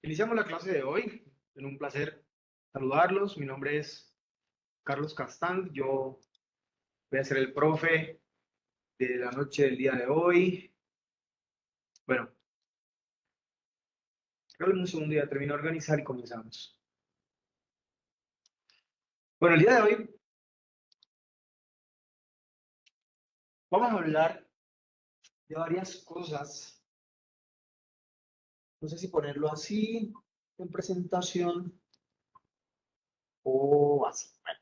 Iniciamos la clase de hoy. Es un placer saludarlos. Mi nombre es Carlos Castán. Yo voy a ser el profe de la noche del día de hoy. Bueno, regálame un segundo, ya termino de organizar y comenzamos. Bueno, el día de hoy vamos a hablar de varias cosas. No sé si ponerlo así en presentación o así. Bueno,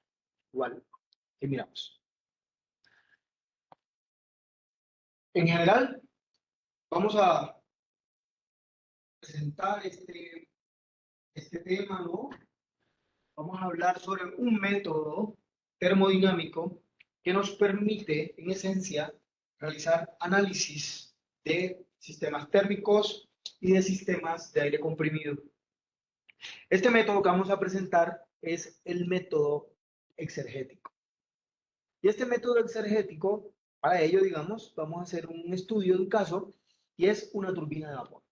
igual, y miramos. En general, vamos a presentar este tema, ¿no? Vamos a hablar sobre un método termodinámico que nos permite, en esencia, realizar análisis de sistemas térmicos y de sistemas de aire comprimido. Este método que vamos a presentar es el método exergético. Y este método exergético, para ello, digamos, vamos a hacer un estudio de un caso y es una turbina de vapor.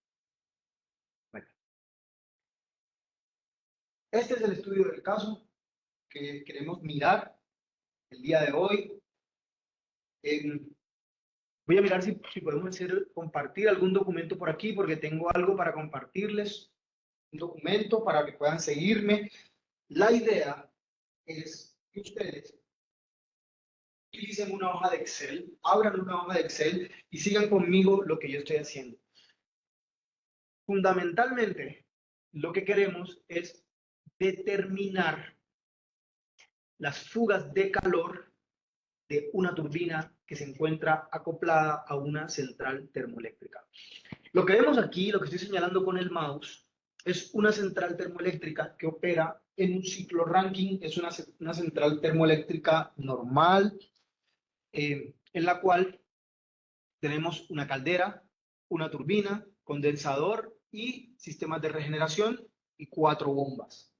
Bueno, este es el estudio del caso que queremos mirar el día de hoy. Voy a mirar si podemos compartir algún documento por aquí, porque tengo algo para compartirles, un documento para que puedan seguirme. La idea es que ustedes utilicen una hoja de Excel, abran una hoja de Excel y sigan conmigo lo que yo estoy haciendo. Fundamentalmente, lo que queremos es determinar las fugas de calor de una turbina que se encuentra acoplada a una central termoeléctrica. Lo que vemos aquí, lo que estoy señalando con el mouse, es una central termoeléctrica que opera en un ciclo Rankine. Es una central termoeléctrica normal, en la cual tenemos una caldera, una turbina, condensador y sistemas de regeneración y 4 bombas.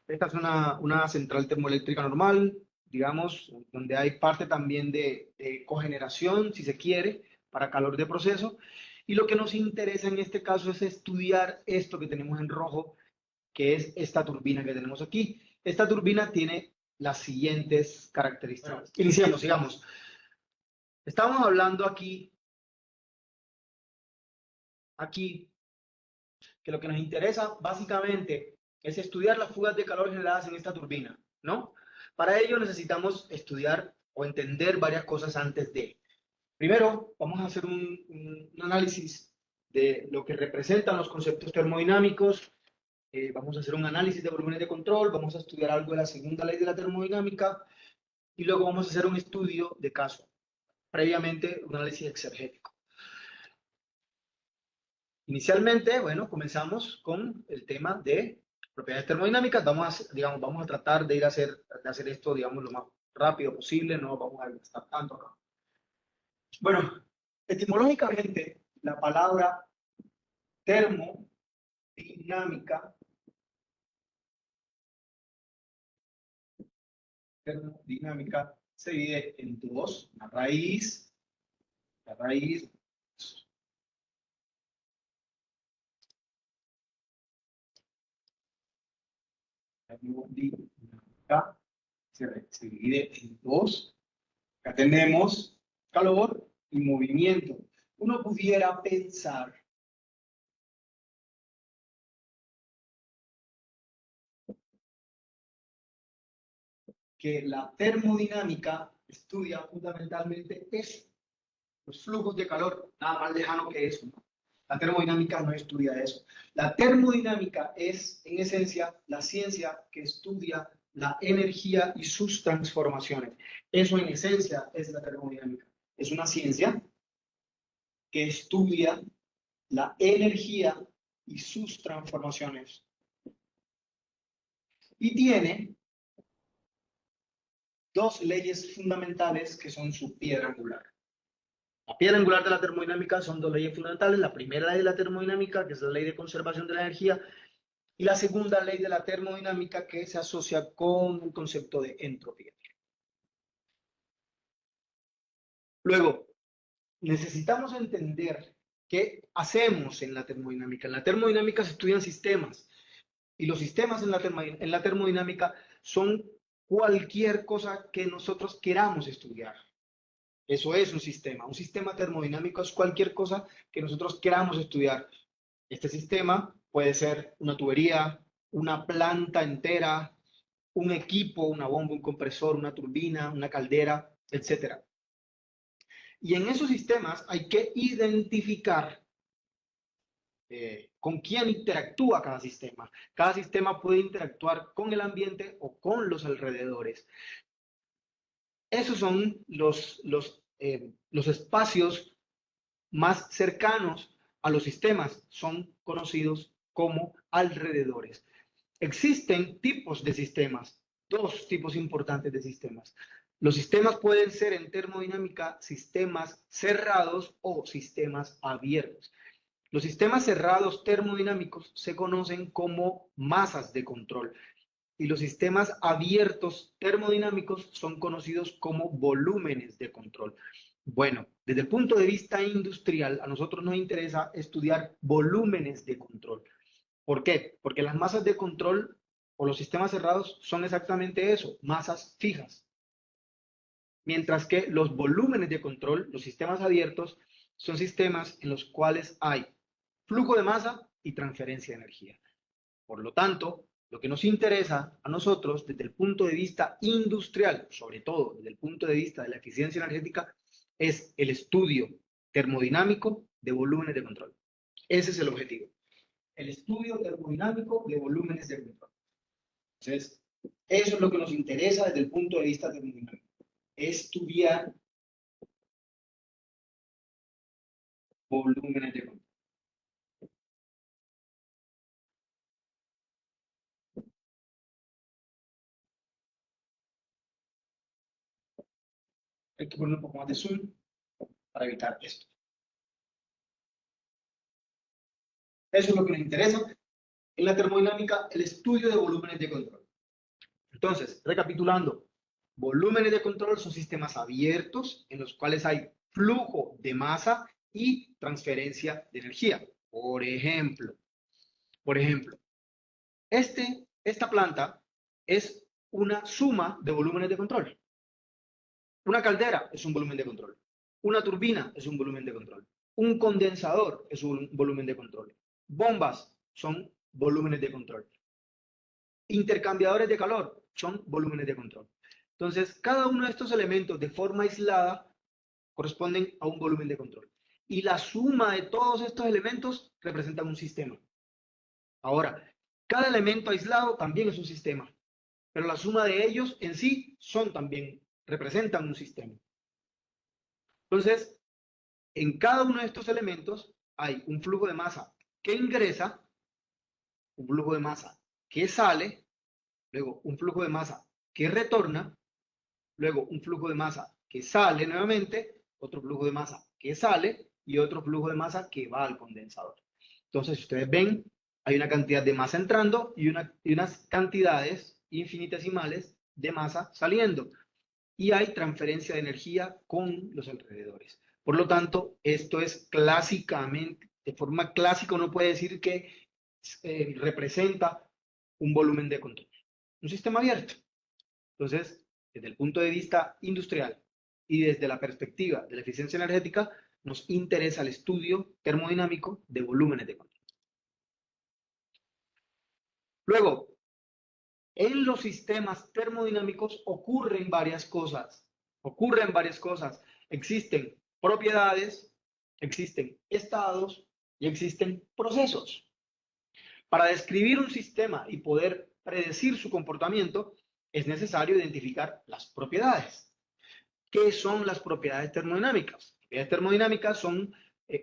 Esta es una central termoeléctrica normal, digamos, donde hay parte también de cogeneración, si se quiere, para calor de proceso. Y lo que nos interesa en este caso es estudiar esto que tenemos en rojo, que es esta turbina que tenemos aquí. Esta turbina tiene las siguientes características. Bueno, iniciamos, sigamos. Estamos hablando aquí, que lo que nos interesa básicamente es estudiar las fugas de calor generadas en esta turbina, ¿no? Para ello necesitamos estudiar o entender varias cosas antes de. Primero, vamos a hacer un análisis de lo que representan los conceptos termodinámicos. Vamos a hacer un análisis de volúmenes de control, vamos a estudiar algo de la segunda ley de la termodinámica y luego vamos a hacer un estudio de caso, previamente un análisis exergético. Inicialmente, bueno, comenzamos con el tema de propiedades termodinámicas. Vamos a tratar de de hacer esto, digamos, lo más rápido posible, no vamos a gastar tanto acá. Bueno, etimológicamente, la palabra termodinámica, termodinámica se divide en dos, la raíz termodinámica se divide en dos. Acá tenemos calor y movimiento. Uno pudiera pensar que la termodinámica estudia fundamentalmente eso, los flujos de calor, nada más lejano que eso, ¿no? La termodinámica no estudia eso. La termodinámica es, en esencia, la ciencia que estudia la energía y sus transformaciones. Eso, en esencia, es la termodinámica. Es una ciencia que estudia la energía y sus transformaciones. Y tiene dos leyes fundamentales que son su piedra angular. La piedra angular de la termodinámica son dos leyes fundamentales. La primera ley de la termodinámica, que es la ley de conservación de la energía, y la segunda ley de la termodinámica, que se asocia con el concepto de entropía. Luego, necesitamos entender ¿Qué hacemos en la termodinámica? En la termodinámica se estudian sistemas y los sistemas en la termodinámica son cualquier cosa que nosotros queramos estudiar. Eso es un sistema. Un sistema termodinámico es cualquier cosa que nosotros queramos estudiar. Este sistema puede ser una tubería, una planta entera, un equipo, una bomba, un compresor, una turbina, una caldera, etcétera. Y en esos sistemas hay que identificar con quién interactúa cada sistema. Cada sistema puede interactuar con el ambiente o con los alrededores. Esos son los espacios más cercanos a los sistemas, son conocidos como alrededores. Existen tipos de sistemas, dos tipos importantes de sistemas. Los sistemas pueden ser en termodinámica sistemas cerrados o sistemas abiertos. Los sistemas cerrados termodinámicos se conocen como masas de control y los sistemas abiertos termodinámicos son conocidos como volúmenes de control. Bueno, desde el punto de vista industrial, a nosotros nos interesa estudiar volúmenes de control. ¿Por qué? Porque las masas de control o los sistemas cerrados son exactamente eso, masas fijas. Mientras que los volúmenes de control, los sistemas abiertos, son sistemas en los cuales hay flujo de masa y transferencia de energía. Por lo tanto, lo que nos interesa a nosotros desde el punto de vista industrial, sobre todo desde el punto de vista de la eficiencia energética, es el estudio termodinámico de volúmenes de control. Ese es el objetivo. El estudio termodinámico de volúmenes de control. Entonces, eso es lo que nos interesa desde el punto de vista termodinámico. Estudiar volúmenes de control. Hay que poner un poco más de zoom para evitar esto. Eso es lo que nos interesa en la termodinámica, el estudio de volúmenes de control. Entonces, recapitulando, volúmenes de control son sistemas abiertos en los cuales hay flujo de masa y transferencia de energía. Por ejemplo, esta planta es una suma de volúmenes de control. Una caldera es un volumen de control. Una turbina es un volumen de control. Un condensador es un volumen de control. Bombas son volúmenes de control. Intercambiadores de calor son volúmenes de control. Entonces, cada uno de estos elementos de forma aislada corresponden a un volumen de control. Y la suma de todos estos elementos representa un sistema. Ahora, cada elemento aislado también es un sistema, pero la suma de ellos en sí son también, representan un sistema. Entonces, en cada uno de estos elementos hay un flujo de masa que ingresa, un flujo de masa que sale, luego un flujo de masa que retorna, luego un flujo de masa que sale nuevamente, otro flujo de masa que sale y otro flujo de masa que va al condensador. Entonces, si ustedes ven, hay una cantidad de masa entrando y unas cantidades infinitesimales de masa saliendo. Y hay transferencia de energía con los alrededores. Por lo tanto, esto es clásicamente, de forma clásica, uno puede decir que representa un volumen de control, un sistema abierto. Entonces, desde el punto de vista industrial y desde la perspectiva de la eficiencia energética, nos interesa el estudio termodinámico de volúmenes de control. Luego, en los sistemas termodinámicos ocurren varias cosas. Ocurren varias cosas. Existen propiedades, existen estados y existen procesos. Para describir un sistema y poder predecir su comportamiento, es necesario identificar las propiedades. ¿Qué son las propiedades termodinámicas? Las propiedades termodinámicas son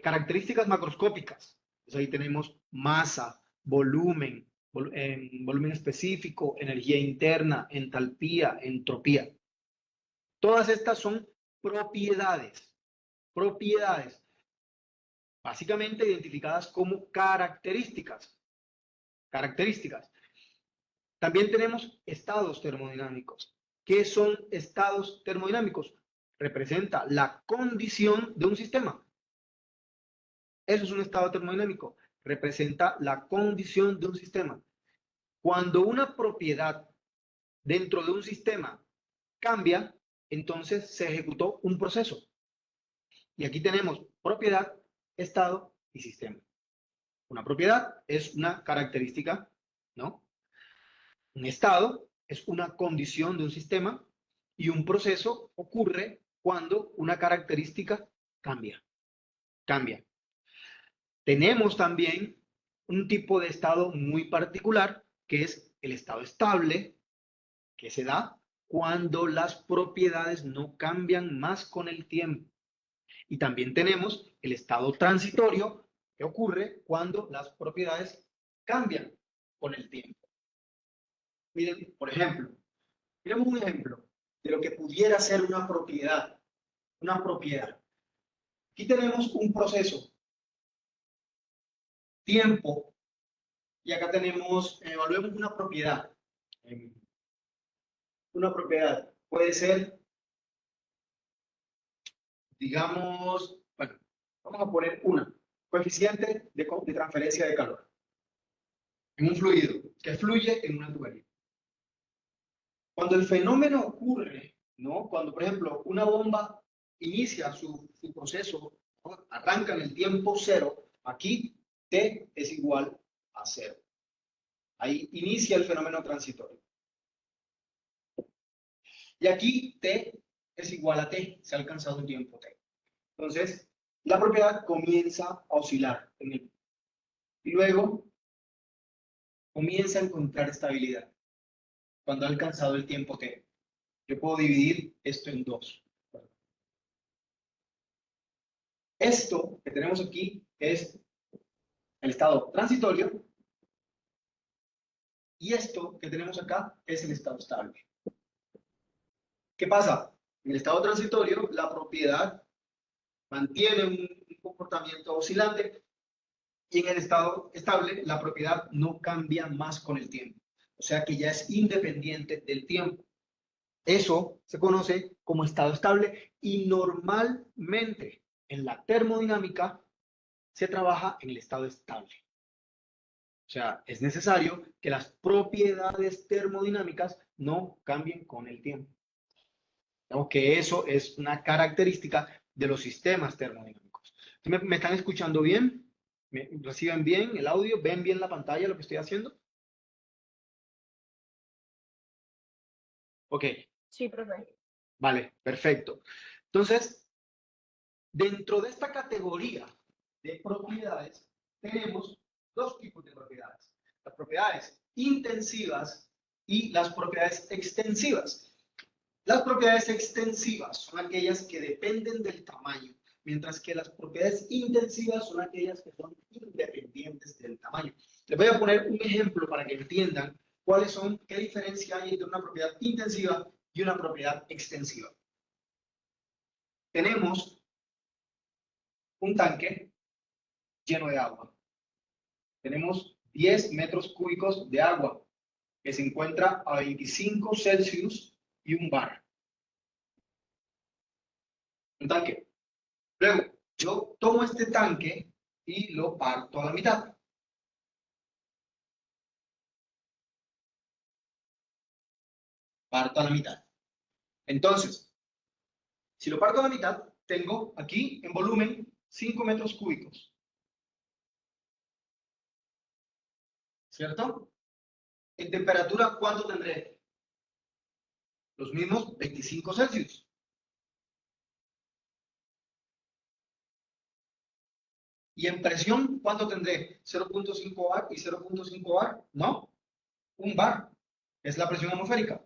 características macroscópicas. Entonces ahí tenemos masa, volumen, volumen específico, energía interna, entalpía, entropía. Todas estas son propiedades, propiedades, básicamente identificadas como características, características. También tenemos estados termodinámicos. ¿Qué son estados termodinámicos? Representa la condición de un sistema. Eso es un estado termodinámico. Representa la condición de un sistema. Cuando una propiedad dentro de un sistema cambia, entonces se ejecutó un proceso. Y aquí tenemos propiedad, estado y sistema. Una propiedad es una característica, ¿no? Un estado es una condición de un sistema y un proceso ocurre cuando una característica cambia. Cambia. Tenemos también un tipo de estado muy particular que es el estado estable, que se da cuando las propiedades no cambian más con el tiempo. Y también tenemos el estado transitorio, que ocurre cuando las propiedades cambian con el tiempo. Miren, por ejemplo, miremos un ejemplo de lo que pudiera ser una propiedad. Una propiedad. Aquí tenemos un proceso, tiempo, y acá tenemos, evaluemos una propiedad. Una propiedad puede ser, digamos, bueno, vamos a poner una, coeficiente de transferencia de calor en un fluido que fluye en una tubería. Cuando el fenómeno ocurre, ¿no? Cuando, por ejemplo, una bomba inicia su proceso, ¿no? Arranca en el tiempo cero, aquí T es igual a cero. Ahí inicia el fenómeno transitorio. Y aquí T es igual a T, se ha alcanzado un tiempo T. Entonces, la propiedad comienza a oscilar y luego comienza a encontrar estabilidad cuando ha alcanzado el tiempo T. Yo puedo dividir esto en dos. Esto que tenemos aquí es el estado transitorio y esto que tenemos acá es el estado estable. ¿Qué pasa? En el estado transitorio, la propiedad mantiene un comportamiento oscilante y en el estado estable, la propiedad no cambia más con el tiempo. O sea que ya es independiente del tiempo. Eso se conoce como estado estable y normalmente en la termodinámica se trabaja en el estado estable. O sea, es necesario que las propiedades termodinámicas no cambien con el tiempo. Que eso es una característica de los sistemas termodinámicos. ¿Me están escuchando bien? ¿Me reciben bien el audio? ¿Ven bien la pantalla lo que estoy haciendo? Ok. Sí, profe. Vale, perfecto. Entonces, dentro de esta categoría de propiedades, tenemos dos tipos de propiedades. Las propiedades intensivas y las propiedades extensivas. Las propiedades extensivas son aquellas que dependen del tamaño, mientras que las propiedades intensivas son aquellas que son independientes del tamaño. Les voy a poner un ejemplo para que entiendan qué diferencia hay entre una propiedad intensiva y una propiedad extensiva. Tenemos un tanque lleno de agua. Tenemos 10 metros cúbicos de agua que se encuentra a 25 Celsius y un bar. Un tanque. Luego, yo tomo este tanque y lo parto a la mitad. Parto a la mitad. Entonces, si lo parto a la mitad, tengo aquí en volumen 5 metros cúbicos. ¿Cierto? En temperatura, ¿cuánto tendré? Los mismos 25 Celsius. Y en presión, ¿cuánto tendré? 0.5 bar y 0.5 bar. No, un bar. Es la presión atmosférica.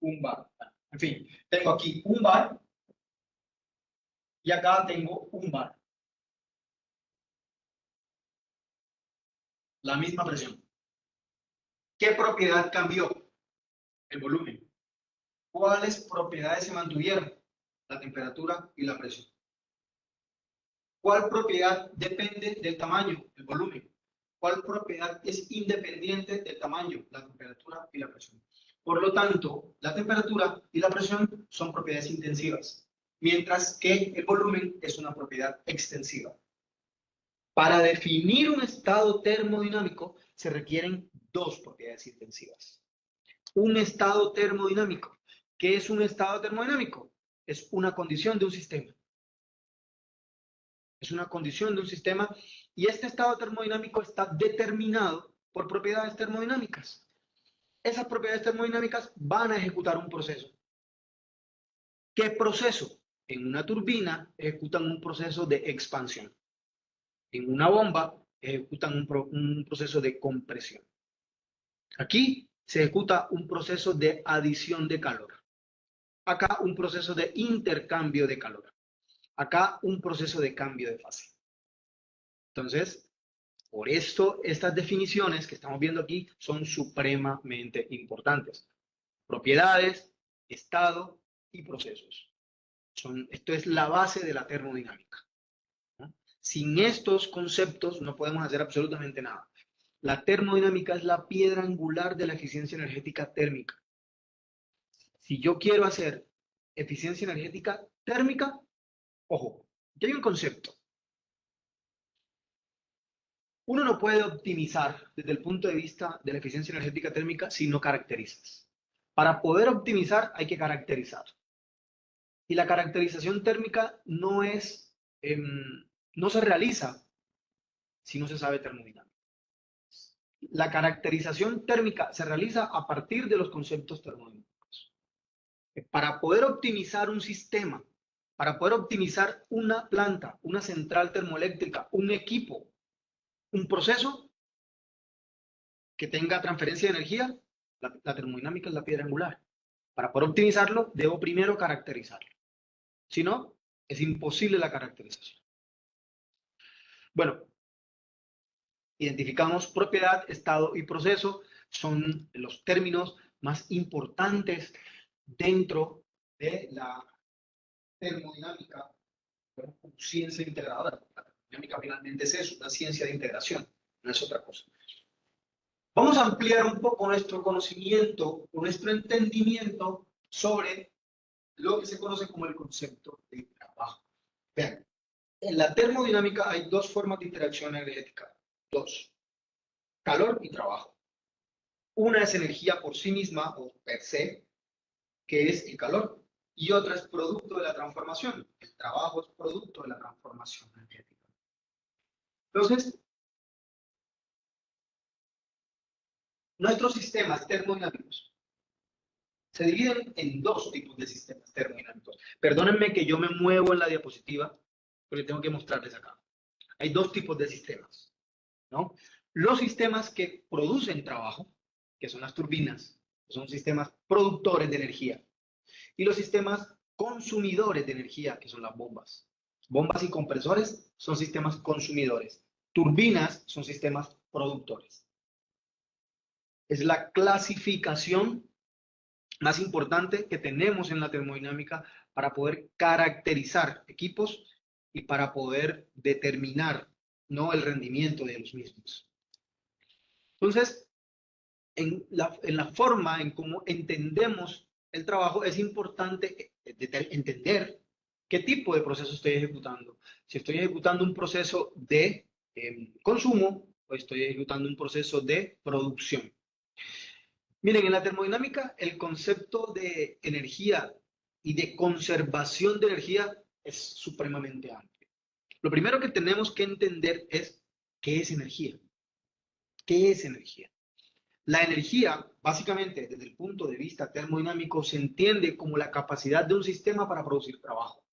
Un bar. En fin, tengo aquí un bar y acá tengo un bar. La misma presión. ¿Qué propiedad cambió? El volumen. ¿Cuáles propiedades se mantuvieron? La temperatura y la presión. ¿Cuál propiedad depende del tamaño? El volumen. ¿Cuál propiedad es independiente del tamaño? La temperatura y la presión. Por lo tanto, la temperatura y la presión son propiedades intensivas, mientras que el volumen es una propiedad extensiva. Para definir un estado termodinámico se requieren dos propiedades intensivas. Un estado termodinámico. ¿Qué es un estado termodinámico? Es una condición de un sistema. Es una condición de un sistema y este estado termodinámico está determinado por propiedades termodinámicas. Esas propiedades termodinámicas van a ejecutar un proceso. ¿Qué proceso? En una turbina ejecutan un proceso de expansión. En una bomba ejecutan un proceso de compresión. Aquí se ejecuta un proceso de adición de calor. Acá un proceso de intercambio de calor. Acá un proceso de cambio de fase. Entonces, por esto, estas definiciones que estamos viendo aquí son supremamente importantes. Propiedades, estado y procesos. Esto es la base de la termodinámica, ¿no? Sin estos conceptos no podemos hacer absolutamente nada. La termodinámica es la piedra angular de la eficiencia energética térmica. Si yo quiero hacer eficiencia energética térmica, ojo, ya hay un concepto. Uno no puede optimizar desde el punto de vista de la eficiencia energética térmica si no caracterizas. Para poder optimizar hay que caracterizar. Y la caracterización térmica no se realiza si no se sabe termodinámica. La caracterización térmica se realiza a partir de los conceptos termodinámicos. Para poder optimizar un sistema, para poder optimizar una planta, una central termoeléctrica, un equipo, un proceso que tenga transferencia de energía, la termodinámica es la piedra angular. Para poder optimizarlo, debo primero caracterizarlo. Si no, es imposible la caracterización. Bueno, identificamos propiedad, estado y proceso. Son los términos más importantes dentro de la termodinámica como ciencia integradora. La termodinámica finalmente es eso, una ciencia de integración, no es otra cosa. Vamos a ampliar un poco nuestro conocimiento, nuestro entendimiento sobre lo que se conoce como el concepto de trabajo. Vean, en la termodinámica hay dos formas de interacción energética. Dos: calor y trabajo. Una es energía por sí misma o per se, que es el calor, y otra es producto de la transformación. El trabajo es producto de la transformación energética. Entonces, nuestros sistemas termodinámicos se dividen en dos tipos de sistemas termodinámicos. Perdónenme que yo me muevo en la diapositiva, porque tengo que mostrarles acá. Hay dos tipos de sistemas, ¿no? Los sistemas que producen trabajo, que son las turbinas, que son sistemas productores de energía, y los sistemas consumidores de energía, que son las bombas. Bombas y compresores son sistemas consumidores. Turbinas son sistemas productores. Es la clasificación más importante que tenemos en la termodinámica para poder caracterizar equipos y para poder determinar, ¿no?, el rendimiento de los mismos. Entonces, en la forma en cómo entendemos el trabajo es importante entender qué tipo de proceso estoy ejecutando. Si estoy ejecutando un proceso de consumo o estoy ejecutando un proceso de producción. Miren, en la termodinámica el concepto de energía y de conservación de energía es supremamente amplio. Lo primero que tenemos que entender es qué es energía. ¿Qué es energía? La energía, básicamente, desde el punto de vista termodinámico, se entiende como la capacidad de un sistema para producir trabajo.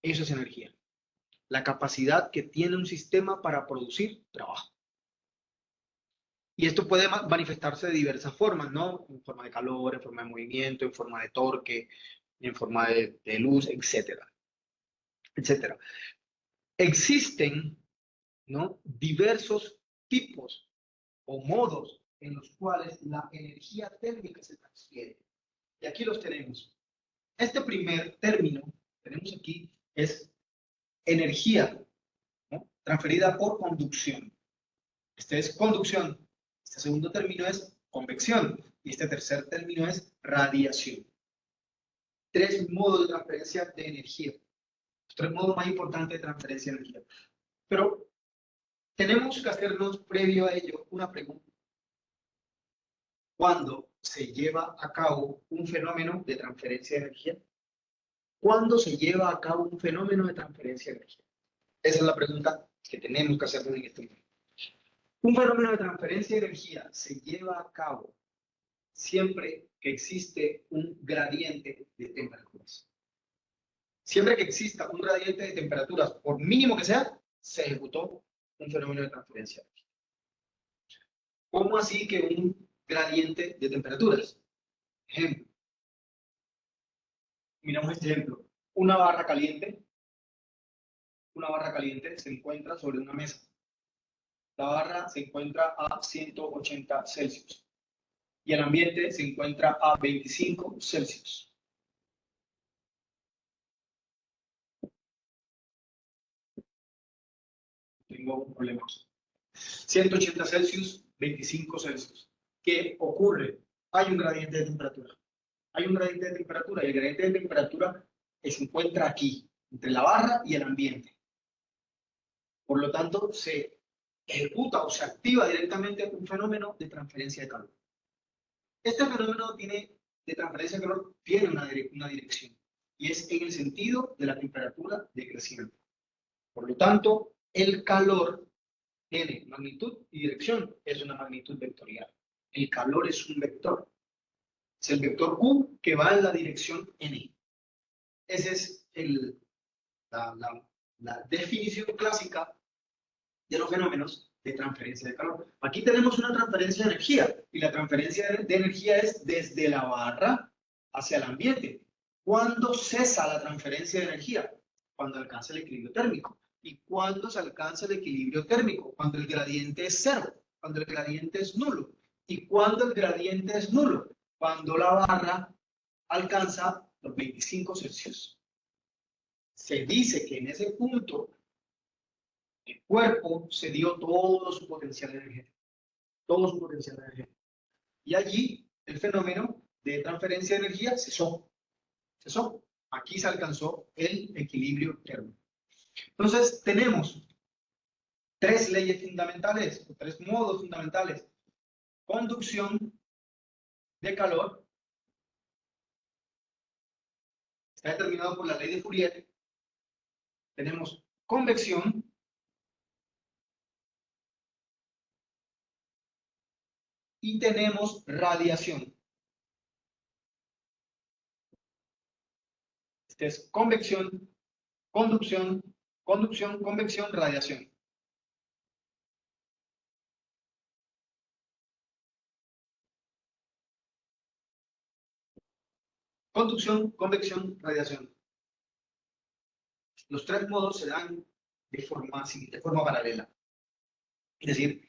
Eso es energía. La capacidad que tiene un sistema para producir trabajo. Y esto puede manifestarse de diversas formas, ¿no? En forma de calor, en forma de movimiento, en forma de torque, en forma de luz, etcétera, etcétera. Existen, ¿no?, diversos tipos o modos en los cuales la energía térmica se transfiere. Y aquí los tenemos. Este primer término, tenemos aquí, es energía, ¿no?, transferida por conducción. Este es conducción. Este segundo término es convección. Y este tercer término es radiación. Tres modos de transferencia de energía. Los tres modos más importantes de transferencia de energía. Pero tenemos que hacernos previo a ello una pregunta. ¿Cuándo se lleva a cabo un fenómeno de transferencia de energía? ¿Cuándo se lleva a cabo un fenómeno de transferencia de energía? Esa es la pregunta que tenemos que hacernos en este momento. Un fenómeno de transferencia de energía se lleva a cabo siempre que existe un gradiente de temperaturas. Siempre que exista un gradiente de temperaturas, por mínimo que sea, se ejecutó un fenómeno de transferencia de energía. ¿Cómo así que un gradiente de temperaturas? Ejemplo. Miramos este ejemplo. Una barra caliente se encuentra sobre una mesa. La barra se encuentra a 180 Celsius y el ambiente se encuentra a 25 Celsius. Tengo un problema aquí. 180 Celsius, 25 Celsius. ¿Qué ocurre? Hay un gradiente de temperatura. Hay un gradiente de temperatura y el gradiente de temperatura se encuentra aquí, entre la barra y el ambiente. Por lo tanto, se ejecuta o se activa directamente un fenómeno de transferencia de calor. Este fenómeno de transferencia de calor tiene una dirección y es en el sentido de la temperatura decreciente. Por lo tanto, el calor tiene magnitud y dirección, es una magnitud vectorial. El calor es un vector. Es el vector Q que va en la dirección N. Esa es la definición clásica de los fenómenos de transferencia de calor. Aquí tenemos una transferencia de energía y la transferencia de energía es desde la barra hacia el ambiente. ¿Cuándo cesa la transferencia de energía? Cuando alcanza el equilibrio térmico. ¿Y cuándo se alcanza el equilibrio térmico? Cuando el gradiente es cero, cuando el gradiente es nulo. ¿Y cuándo el gradiente es nulo? Cuando la barra alcanza los 25 Celsius. Se dice que en ese punto el cuerpo se dio todo su potencial energético. Todo su potencial energético. Y allí el fenómeno de transferencia de energía cesó. Cesó. Aquí se alcanzó el equilibrio térmico. Entonces tenemos tres leyes fundamentales, o tres modos fundamentales. Conducción de calor. Está determinado por la ley de Fourier. Tenemos convección. Y tenemos radiación. Este es convección, conducción, convección, radiación. Conducción, convección, radiación. Los tres modos se dan de forma paralela. Es decir,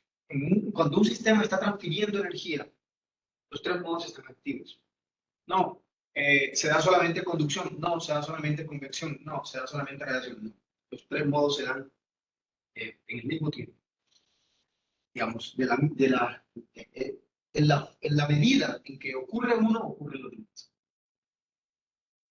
cuando un sistema está transfiriendo energía, los tres modos están activos. No, se da solamente conducción, no, se da solamente convección, no, se da solamente radiación, no. Los tres modos se dan en el mismo tiempo. Digamos, en la medida en que ocurre uno, ocurren los demás.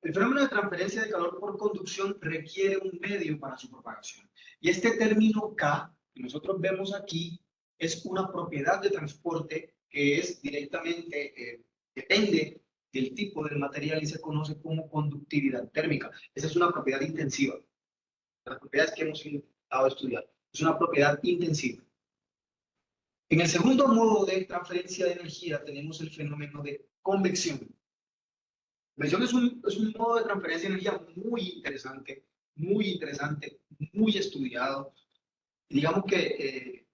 El fenómeno de transferencia de calor por conducción requiere un medio para su propagación. Y este término K, que nosotros vemos aquí, es una propiedad de transporte que es directamente, depende del tipo del material y se conoce como conductividad térmica. Esa es una propiedad intensiva. Las propiedades que hemos intentado estudiar. Es una propiedad intensiva. En el segundo modo de transferencia de energía tenemos el fenómeno de convección. Convección es un modo de transferencia de energía muy interesante, muy estudiado. Digamos que,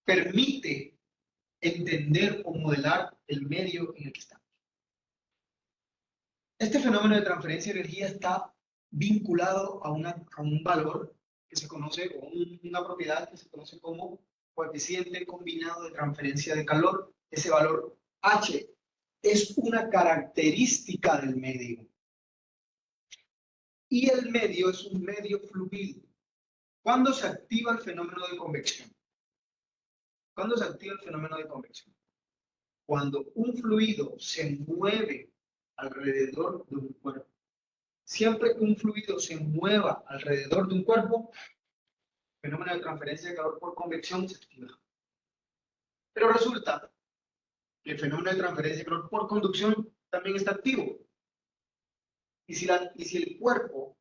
permite entender o modelar el medio en el que estamos. Este fenómeno de transferencia de energía está vinculado a un valor que se conoce, o una propiedad que se conoce como coeficiente combinado de transferencia de calor. Ese valor H es una característica del medio. Y el medio es un medio fluido. ¿Cuándo se activa el fenómeno de convección? ¿Cuándo se activa el fenómeno de convección? Cuando un fluido se mueve alrededor de un cuerpo. Siempre que un fluido se mueva alrededor de un cuerpo, el fenómeno de transferencia de calor por convección se activa. Pero resulta que el fenómeno de transferencia de calor por conducción también está activo. Y si el cuerpo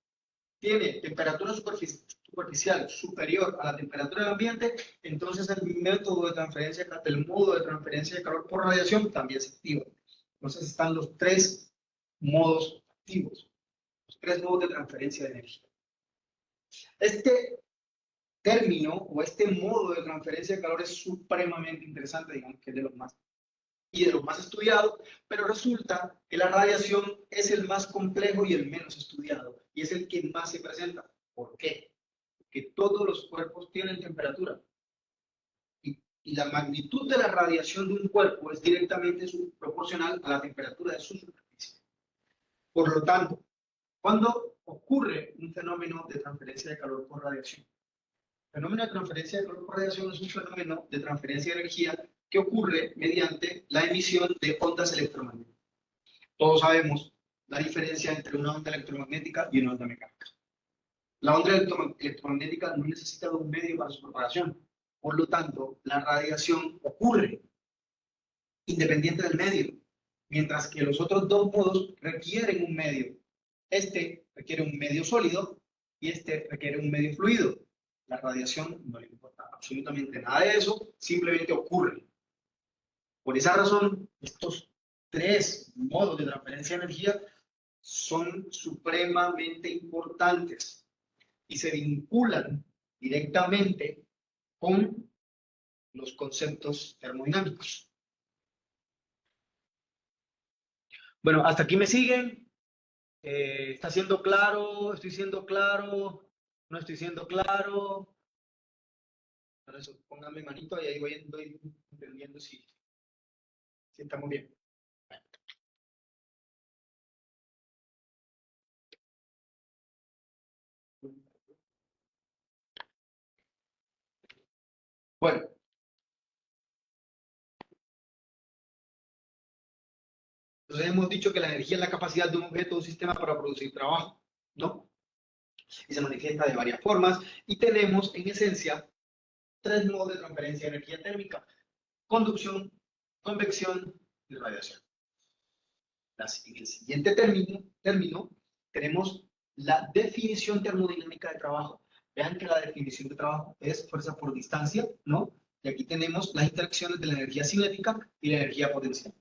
tiene temperatura superficial superior a la temperatura del ambiente, entonces el método de transferencia, el modo de transferencia de calor por radiación también se activa. Entonces están los tres modos activos, los tres modos de transferencia de energía. Este término o este modo de transferencia de calor es supremamente interesante, digamos que es de los más estudiados, pero resulta que la radiación es el más complejo y el menos estudiado, y es el que más se presenta. ¿Por qué? Porque todos los cuerpos tienen temperatura, y la magnitud de la radiación de un cuerpo es directamente proporcional a la temperatura de su superficie. Por lo tanto, cuando ocurre un fenómeno de transferencia de calor por radiación, el fenómeno de transferencia de calor por radiación es un fenómeno de transferencia de energía que ocurre mediante la emisión de ondas electromagnéticas. Todos sabemos la diferencia entre una onda electromagnética y una onda mecánica. La onda electromagnética no necesita de un medio para su propagación. Por lo tanto, la radiación ocurre independiente del medio, mientras que los otros dos modos requieren un medio. Este requiere un medio sólido y este requiere un medio fluido. La radiación no le importa absolutamente nada de eso, simplemente ocurre. Por esa razón, estos tres modos de transferencia de energía son supremamente importantes y se vinculan directamente con los conceptos termodinámicos. Bueno, hasta aquí me siguen. ¿Está siendo claro? ¿Estoy siendo claro? ¿No estoy siendo claro? Por eso, pónganme manito y ahí voy entendiendo si estamos bien. Bueno. Entonces hemos dicho que la energía es la capacidad de un objeto o un sistema para producir trabajo, ¿no? Y se manifiesta de varias formas. Y tenemos, en esencia, tres modos de transferencia de energía térmica: conducción, convección y radiación. En el siguiente término tenemos la definición termodinámica de trabajo. Vean que la definición de trabajo es fuerza por distancia, ¿no? Y aquí tenemos las interacciones de la energía cinética y la energía potencial.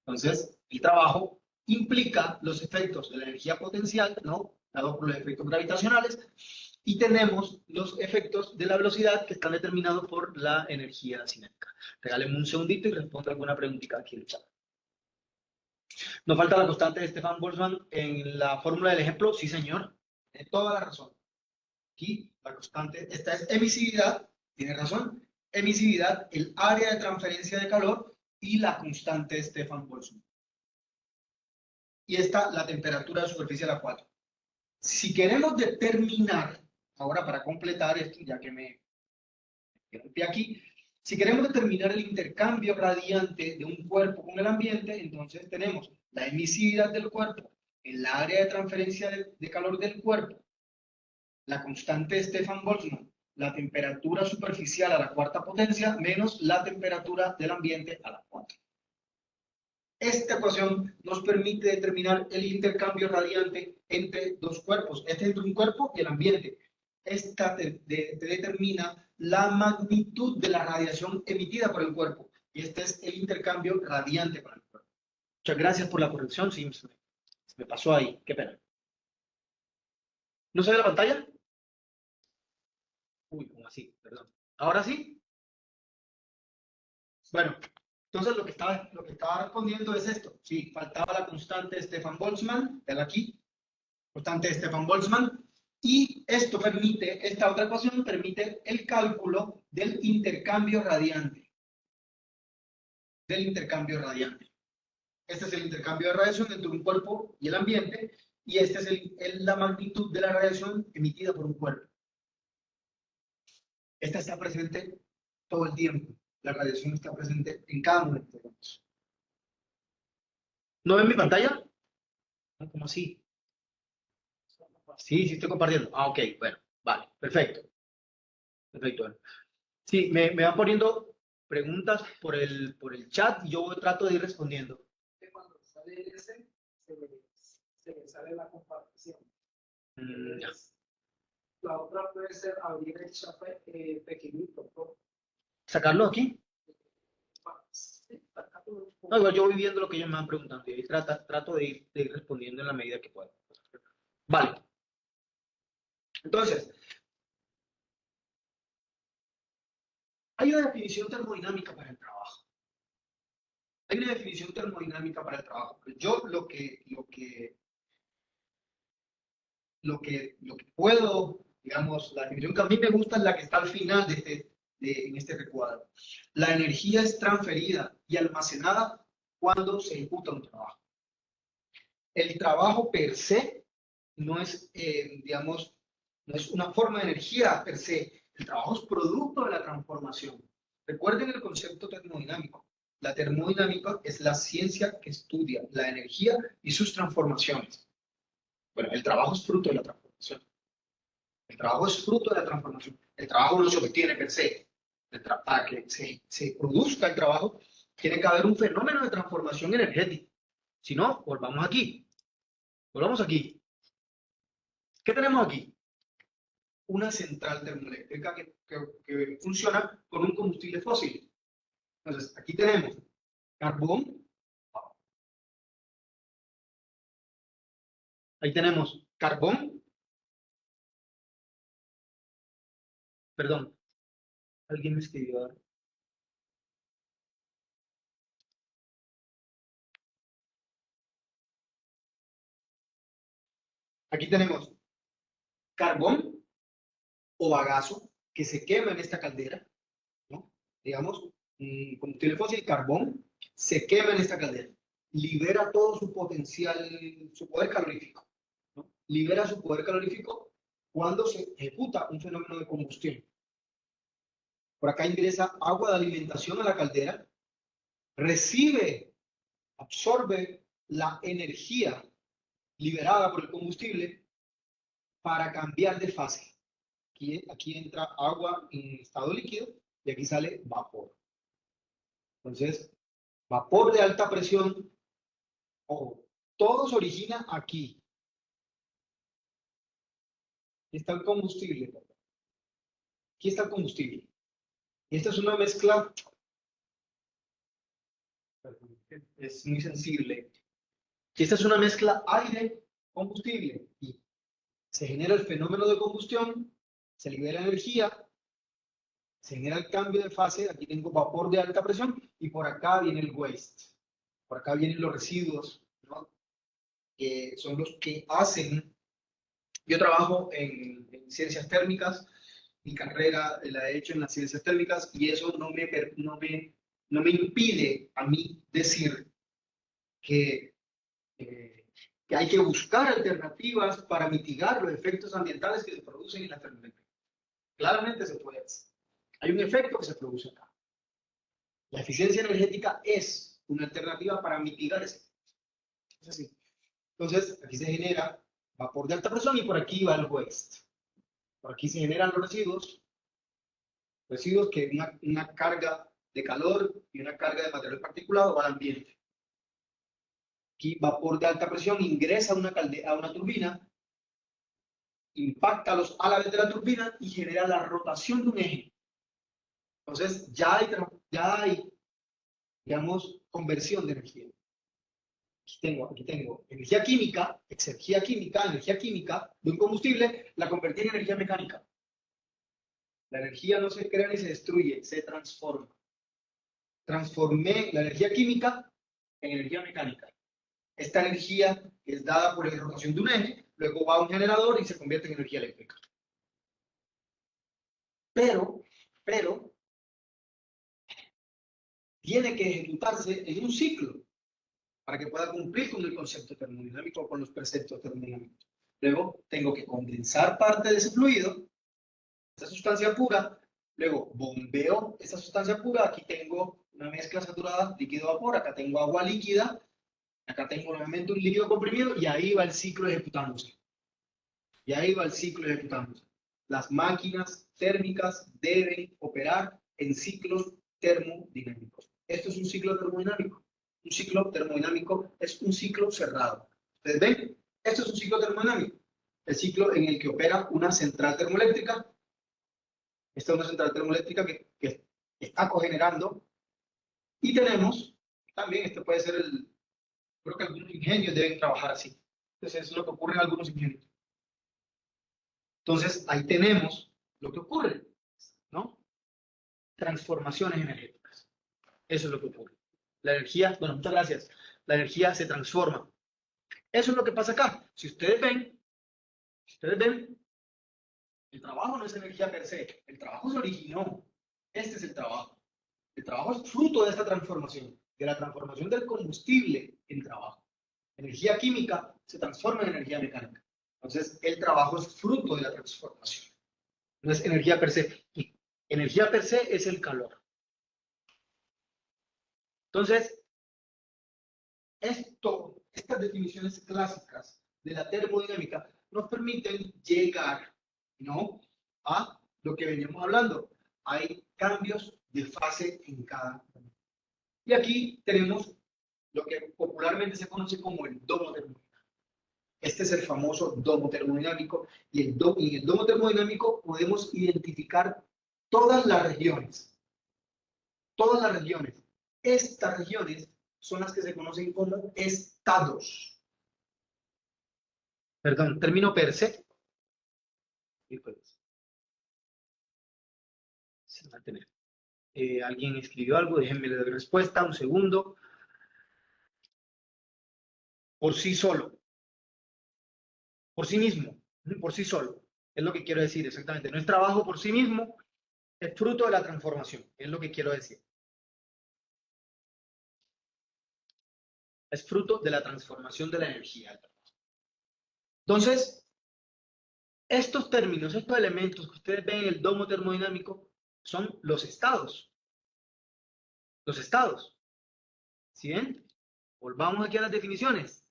Entonces, el trabajo implica los efectos de la energía potencial, ¿no? Dado por los efectos gravitacionales, y tenemos los efectos de la velocidad que están determinados por la energía cinética. Regálenme un segundito y respondo alguna preguntita aquí en el chat. ¿Nos falta la constante de Stefan Boltzmann en la fórmula del ejemplo? Sí, señor. Tiene toda la razón. Aquí la constante, esta es emisividad, tiene razón. Emisividad, el área de transferencia de calor y la constante de Stefan Boltzmann. Y esta, la temperatura de superficie a la 4. Si queremos determinar, ahora para completar esto, ya que me quedé aquí, si queremos determinar el intercambio radiante de un cuerpo con el ambiente, entonces tenemos la emisividad del cuerpo, el área de transferencia de calor del cuerpo, la constante de Stefan Boltzmann, la temperatura superficial a la cuarta potencia, menos la temperatura del ambiente a la 4. Esta ecuación nos permite determinar el intercambio radiante entre dos cuerpos, entre un cuerpo y el ambiente. Esta te determina la magnitud de la radiación emitida por el cuerpo, y este es el intercambio radiante para el cuerpo. Muchas gracias por la corrección, sí, se me pasó ahí, qué pena. ¿No se ve la pantalla? Uy, como así, perdón. ¿Ahora sí? Bueno, entonces lo que estaba respondiendo es esto. Sí, faltaba la constante de Stefan Boltzmann, de aquí, constante de Stefan Boltzmann, y esto permite, esta otra ecuación permite el cálculo del intercambio radiante. Este es el intercambio de radiación entre un cuerpo y el ambiente, y esta es la magnitud de la radiación emitida por un cuerpo. Esta está presente todo el tiempo. La radiación está presente en cada momento. ¿No ven mi pantalla? ¿Cómo así? Sí, sí estoy compartiendo. Ah, ok, bueno, vale, perfecto. Perfecto. Bueno. Sí, me van poniendo preguntas por el chat y yo trato de ir respondiendo. Cuando sale ese, se sale la compartición. Ya. La otra puede ser abrir el chat pequeñito. ¿Sacarlo aquí? Sí, No, igual yo voy viendo lo que ellos me van preguntando y ahí trato de ir respondiendo en la medida que pueda. Vale. Entonces, hay una definición termodinámica para el trabajo. Hay una definición termodinámica para el trabajo. Yo lo que puedo, digamos, la definición que a mí me gusta es la que está al final en este recuadro. La energía es transferida y almacenada cuando se ejecuta un trabajo. El trabajo per se no es, digamos, no es una forma de energía per se. El trabajo es producto de la transformación. Recuerden el concepto termodinámico. La termodinámica es la ciencia que estudia la energía y sus transformaciones. Bueno, el trabajo es fruto de la transformación. El trabajo es fruto de la transformación. El trabajo no se obtiene per se. Para que se produzca el trabajo, tiene que haber un fenómeno de transformación energética. Si no, volvamos aquí. Volvamos aquí. ¿Qué tenemos aquí? Una central termoeléctrica que funciona con un combustible fósil. Entonces, aquí tenemos carbón. Ahí tenemos carbón. Perdón, alguien me escribió ahora. Aquí tenemos carbón o bagazo que se quema en esta caldera, ¿no? Digamos, combustible fósil, carbón, se quema en esta caldera, libera todo su potencial, su poder calorífico, ¿no? Libera su poder calorífico cuando se ejecuta un fenómeno de combustión. Por acá ingresa agua de alimentación a la caldera, recibe, absorbe la energía liberada por el combustible para cambiar de fase. Aquí entra agua en estado líquido y aquí sale vapor. Entonces, vapor de alta presión, ojo, todo se origina aquí. Aquí está el combustible. Aquí está el combustible. Esta es una mezcla, es muy sensible. Esta es una mezcla aire-combustible. Y se genera el fenómeno de combustión, se libera energía, se genera el cambio de fase. Aquí tengo vapor de alta presión y por acá viene el waste. Por acá vienen los residuos, ¿no? Que son los que hacen. Yo trabajo en ciencias térmicas, mi carrera la he hecho en las ciencias térmicas y eso no me impide a mí decir que, eh, que hay que buscar alternativas para mitigar los efectos ambientales que se producen en la termoeléctrica. Claramente se puede hacer. Hay un efecto que se produce acá. La eficiencia energética es una alternativa para mitigar ese efecto. Es así. Entonces, aquí se genera vapor de alta presión y por aquí va el waste. Por aquí se generan los residuos que una carga de calor y una carga de material particulado va al ambiente. Aquí vapor de alta presión ingresa a una turbina, impacta los álabes de la turbina y genera la rotación de un eje. Entonces ya hay, digamos, conversión de energía. Aquí tengo energía química de un combustible, la convertí en energía mecánica. La energía no se crea ni se destruye, se transforma. Transformé la energía química en energía mecánica. Esta energía es dada por la rotación de un eje, luego va a un generador y se convierte en energía eléctrica. Pero, tiene que ejecutarse en un ciclo para que pueda cumplir con el concepto termodinámico o con los preceptos termodinámicos. Luego tengo que condensar parte de ese fluido, esa sustancia pura, Luego bombeo esa sustancia pura. Aquí tengo una mezcla saturada, líquido-vapor. Acá tengo agua líquida. Acá tengo nuevamente un líquido comprimido y ahí va el ciclo ejecutándose. Y ahí va el ciclo ejecutándose. Las máquinas térmicas deben operar en ciclos termodinámicos. Esto es un ciclo termodinámico. Un ciclo termodinámico es un ciclo cerrado. ¿Ustedes ven? Esto es un ciclo termodinámico. El ciclo en el que opera una central termoeléctrica. Esta es una central termoeléctrica que está cogenerando. Y tenemos, también, este puede ser creo que algunos ingenios deben trabajar así. Entonces, es lo que ocurre en algunos ingenios. Entonces, ahí tenemos lo que ocurre, ¿no? Transformaciones energéticas. Eso es lo que ocurre. La energía, bueno, muchas gracias. La energía se transforma. Eso es lo que pasa acá. Si ustedes ven, el trabajo no es energía per se. El trabajo se originó. Este es el trabajo. El trabajo es fruto de esta transformación, de la transformación del combustible en trabajo. Energía química se transforma en energía mecánica. Entonces, el trabajo es fruto de la transformación. No es energía per se. Y energía per se es el calor. Entonces, estas definiciones clásicas de la termodinámica nos permiten llegar, ¿no?, a lo que veníamos hablando. Hay cambios de fase en cada momento. Y aquí tenemos lo que popularmente se conoce como el domo termodinámico. Este es el famoso domo termodinámico, y en el domo termodinámico podemos identificar todas las regiones. Todas las regiones. Estas regiones son las que se conocen como estados. Perdón, término per se. Y pues, se va a tener. Alguien escribió algo, déjenme la respuesta, un segundo. Por sí solo. Por sí mismo. Por sí solo. Es lo que quiero decir exactamente. No es trabajo por sí mismo, es fruto de la transformación. Es lo que quiero decir. Es fruto de la transformación de la energía. Entonces, estos términos, estos elementos que ustedes ven en el domo termodinámico son los estados. Los estados. ¿Sí ven? Volvamos aquí a las definiciones.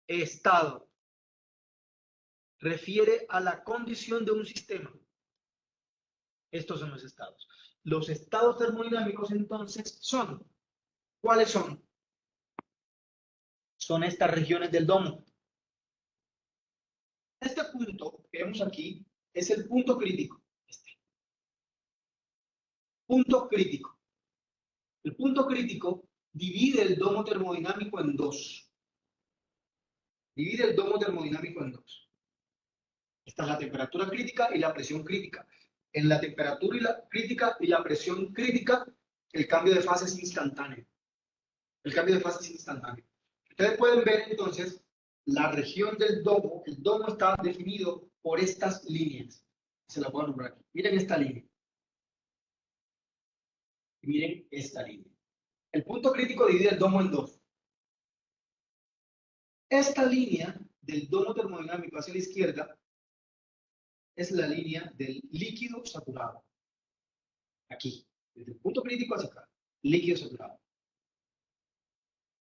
Estado refiere a la condición de un sistema. Estos son los estados. Los estados termodinámicos entonces son, ¿cuáles son? Son estas regiones del domo. Este punto que vemos aquí es el punto crítico. Punto crítico. El punto crítico divide el domo termodinámico en dos. Divide el domo termodinámico en dos. Esta es la temperatura crítica y la presión crítica. En la temperatura crítica y la presión crítica, el cambio de fase es instantáneo. El cambio de fase es instantáneo. Ustedes pueden ver entonces la región del domo. El domo está definido por estas líneas. Se la puedo nombrar aquí. Miren esta línea. Y miren esta línea. El punto crítico divide el domo en dos. Esta línea del domo termodinámico hacia la izquierda es la línea del líquido saturado. Aquí, desde el punto crítico hacia acá, líquido saturado.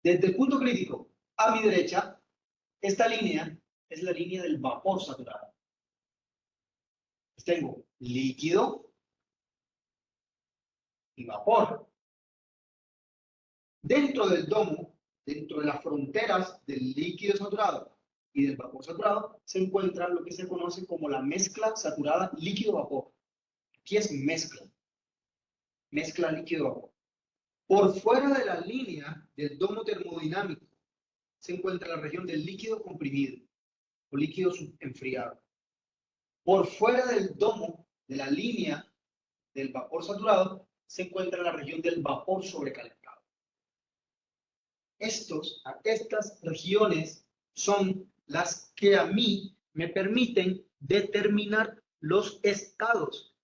Desde el punto crítico a mi derecha, esta línea es la línea del vapor saturado. Pues tengo líquido y vapor. Dentro del domo, dentro de las fronteras del líquido saturado y del vapor saturado, se encuentra lo que se conoce como la mezcla saturada líquido-vapor. Aquí es mezcla. Mezcla líquido-vapor. Por fuera de la línea del domo termodinámico se encuentra la región del líquido comprimido o líquido enfriado. Por fuera del domo, de la línea del vapor saturado, se encuentra la región del vapor sobrecalentado. Estas regiones son las que a mí me permiten determinar los estados.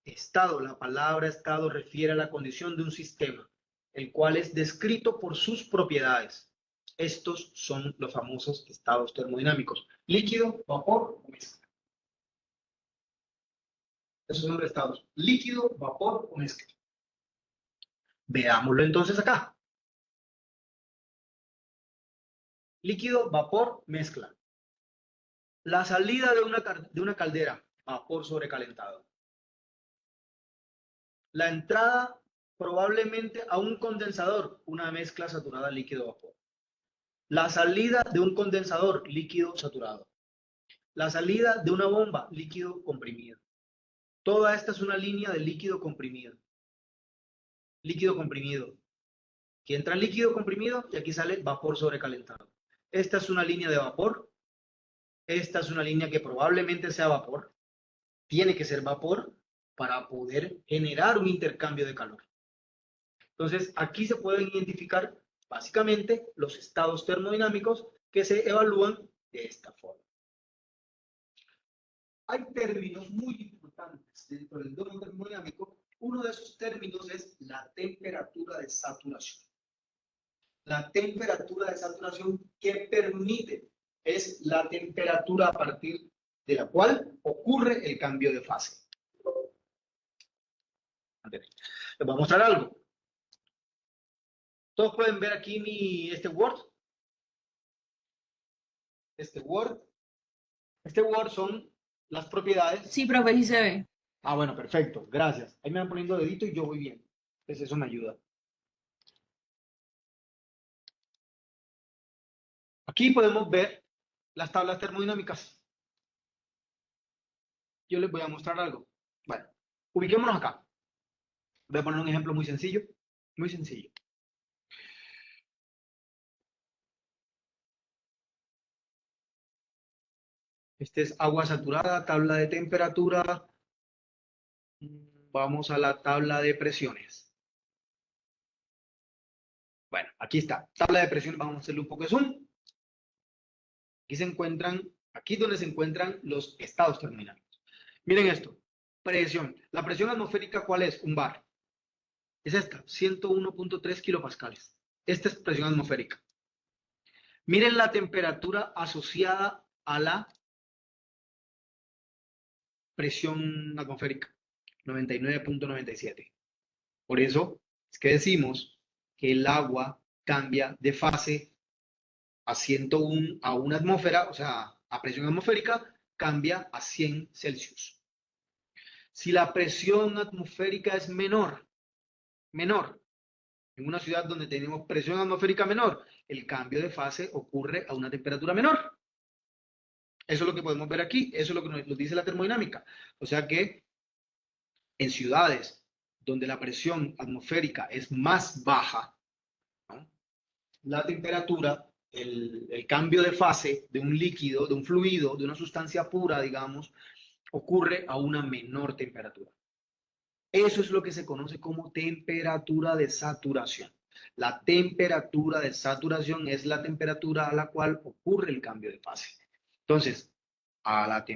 Estado, la palabra estado refiere a la condición de un sistema, el cual es descrito por sus propiedades. Estos son los famosos estados termodinámicos: líquido, vapor o mezcla. Esos son los estados: líquido, vapor o mezcla. Veámoslo entonces acá. Líquido, vapor, mezcla. La salida de una caldera, vapor sobrecalentado. La entrada probablemente a un condensador, una mezcla saturada líquido-vapor. La salida de un condensador, líquido saturado. La salida de una bomba, líquido comprimido. Toda esta es una línea de líquido comprimido. Líquido comprimido. Aquí entra líquido comprimido y aquí sale vapor sobrecalentado. Esta es una línea de vapor. Esta es una línea que probablemente sea vapor. Tiene que ser vapor para poder generar un intercambio de calor. Entonces, aquí se pueden identificar básicamente los estados termodinámicos que se evalúan de esta forma. Hay términos muy importantes dentro del domo termodinámico. Uno de esos términos es la temperatura de saturación. La temperatura de saturación que permite es la temperatura a partir de la cual ocurre el cambio de fase. Les voy a mostrar algo. Todos pueden ver aquí este Word. Este Word son las propiedades. Sí, profe, sí se ve. Ah, bueno, perfecto. Gracias. Ahí me van poniendo dedito y yo voy bien. Entonces eso me ayuda. Aquí podemos ver las tablas termodinámicas. Yo les voy a mostrar algo. Bueno, ubiquémonos acá. Voy a poner un ejemplo muy sencillo. Muy sencillo. Este es agua saturada, tabla de temperatura. Vamos a la tabla de presiones. Bueno, aquí está. Tabla de presiones, vamos a hacerle un poco de zoom. Aquí es donde se encuentran los estados termodinámicos. Miren esto. Presión. La presión atmosférica, ¿cuál es? Un bar. Es esta, 101.3 kilopascales. Esta es presión atmosférica. Miren la temperatura asociada a la presión atmosférica, 99.97. Por eso es que decimos que el agua cambia de fase a 101 a una atmósfera, o sea, a presión atmosférica, cambia a 100 Celsius. Si la presión atmosférica es menor, en una ciudad donde tenemos presión atmosférica menor, el cambio de fase ocurre a una temperatura menor. Eso es lo que podemos ver aquí, eso es lo que nos dice la termodinámica. O sea que en ciudades donde la presión atmosférica es más baja, ¿no?, la temperatura, el cambio de fase de un líquido, de un fluido, de una sustancia pura, digamos, ocurre a una menor temperatura. Eso es lo que se conoce como temperatura de saturación. La temperatura de saturación es la temperatura a la cual ocurre el cambio de fase. Entonces, a la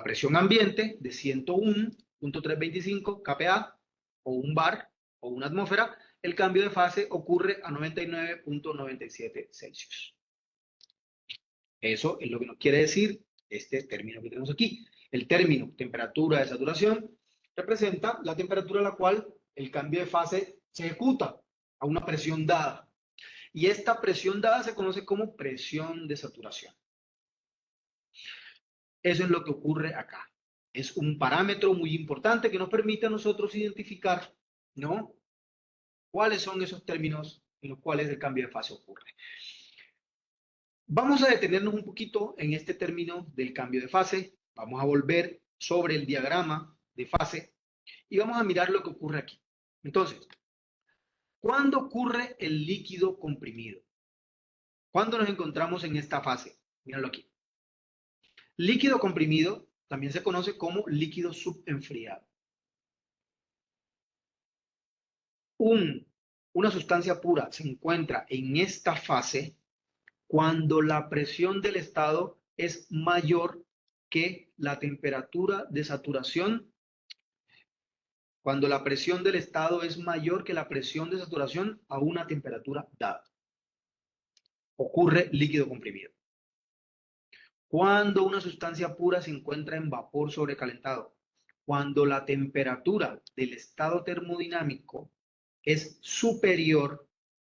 presión ambiente de 101.325 kPa o un bar o una atmósfera, el cambio de fase ocurre a 99.97 Celsius. Eso es lo que nos quiere decir este término que tenemos aquí. El término temperatura de saturación representa la temperatura a la cual el cambio de fase se ejecuta a una presión dada. Y esta presión dada se conoce como presión de saturación. Eso es lo que ocurre acá. Es un parámetro muy importante que nos permite a nosotros identificar, ¿no?, cuáles son esos términos en los cuales el cambio de fase ocurre. Vamos a detenernos un poquito en este término del cambio de fase. Vamos a volver sobre el diagrama de fase y vamos a mirar lo que ocurre aquí. Entonces, ¿cuándo ocurre el líquido comprimido? ¿Cuándo nos encontramos en esta fase? Míralo aquí. Líquido comprimido también se conoce como líquido subenfriado. Una sustancia pura se encuentra en esta fase cuando la presión del estado es mayor que la temperatura de saturación. Cuando la presión del estado es mayor que la presión de saturación a una temperatura dada, ocurre líquido comprimido. Cuando una sustancia pura se encuentra en vapor sobrecalentado, cuando la temperatura del estado termodinámico es superior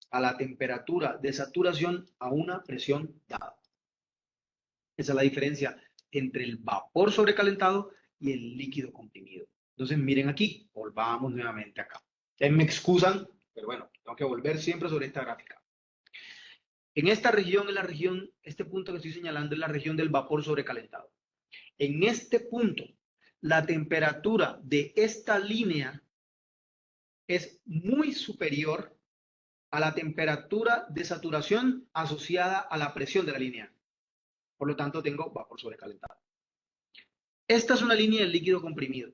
a la temperatura de saturación a una presión dada. Esa es la diferencia entre el vapor sobrecalentado y el líquido comprimido. Entonces, miren aquí, volvamos nuevamente acá. Me excusan, pero bueno, tengo que volver siempre sobre esta gráfica. En esta región, este punto que estoy señalando es la región del vapor sobrecalentado. En este punto, la temperatura de esta línea es muy superior a la temperatura de saturación asociada a la presión de la línea. Por lo tanto, tengo vapor sobrecalentado. Esta es una línea del líquido comprimido.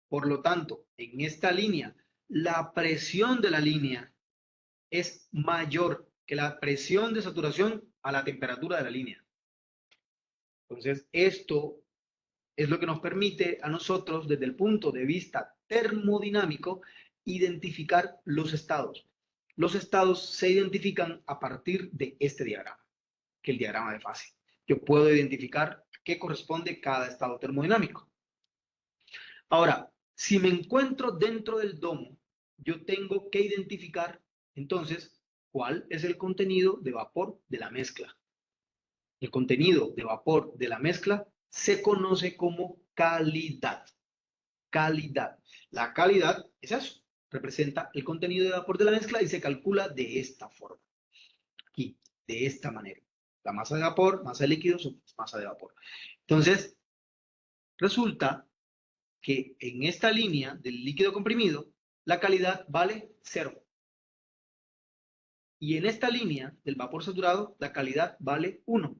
Por lo tanto, en esta línea, la presión de la línea es mayor que la presión de saturación a la temperatura de la línea. Entonces, esto es lo que nos permite a nosotros, desde el punto de vista termodinámico, identificar los estados. Los estados se identifican a partir de este diagrama, que es el diagrama de fase. Yo puedo identificar qué corresponde cada estado termodinámico. Ahora, si me encuentro dentro del domo, yo tengo que identificar, entonces, cuál es el contenido de vapor de la mezcla. El contenido de vapor de la mezcla se conoce como calidad. Calidad. La calidad es eso, representa el contenido de vapor de la mezcla y se calcula de esta forma. Aquí, de esta manera. La masa de vapor, masa de líquido, masa de vapor. Entonces, resulta que en esta línea del líquido comprimido, la calidad vale 0. Y en esta línea del vapor saturado, la calidad vale 1.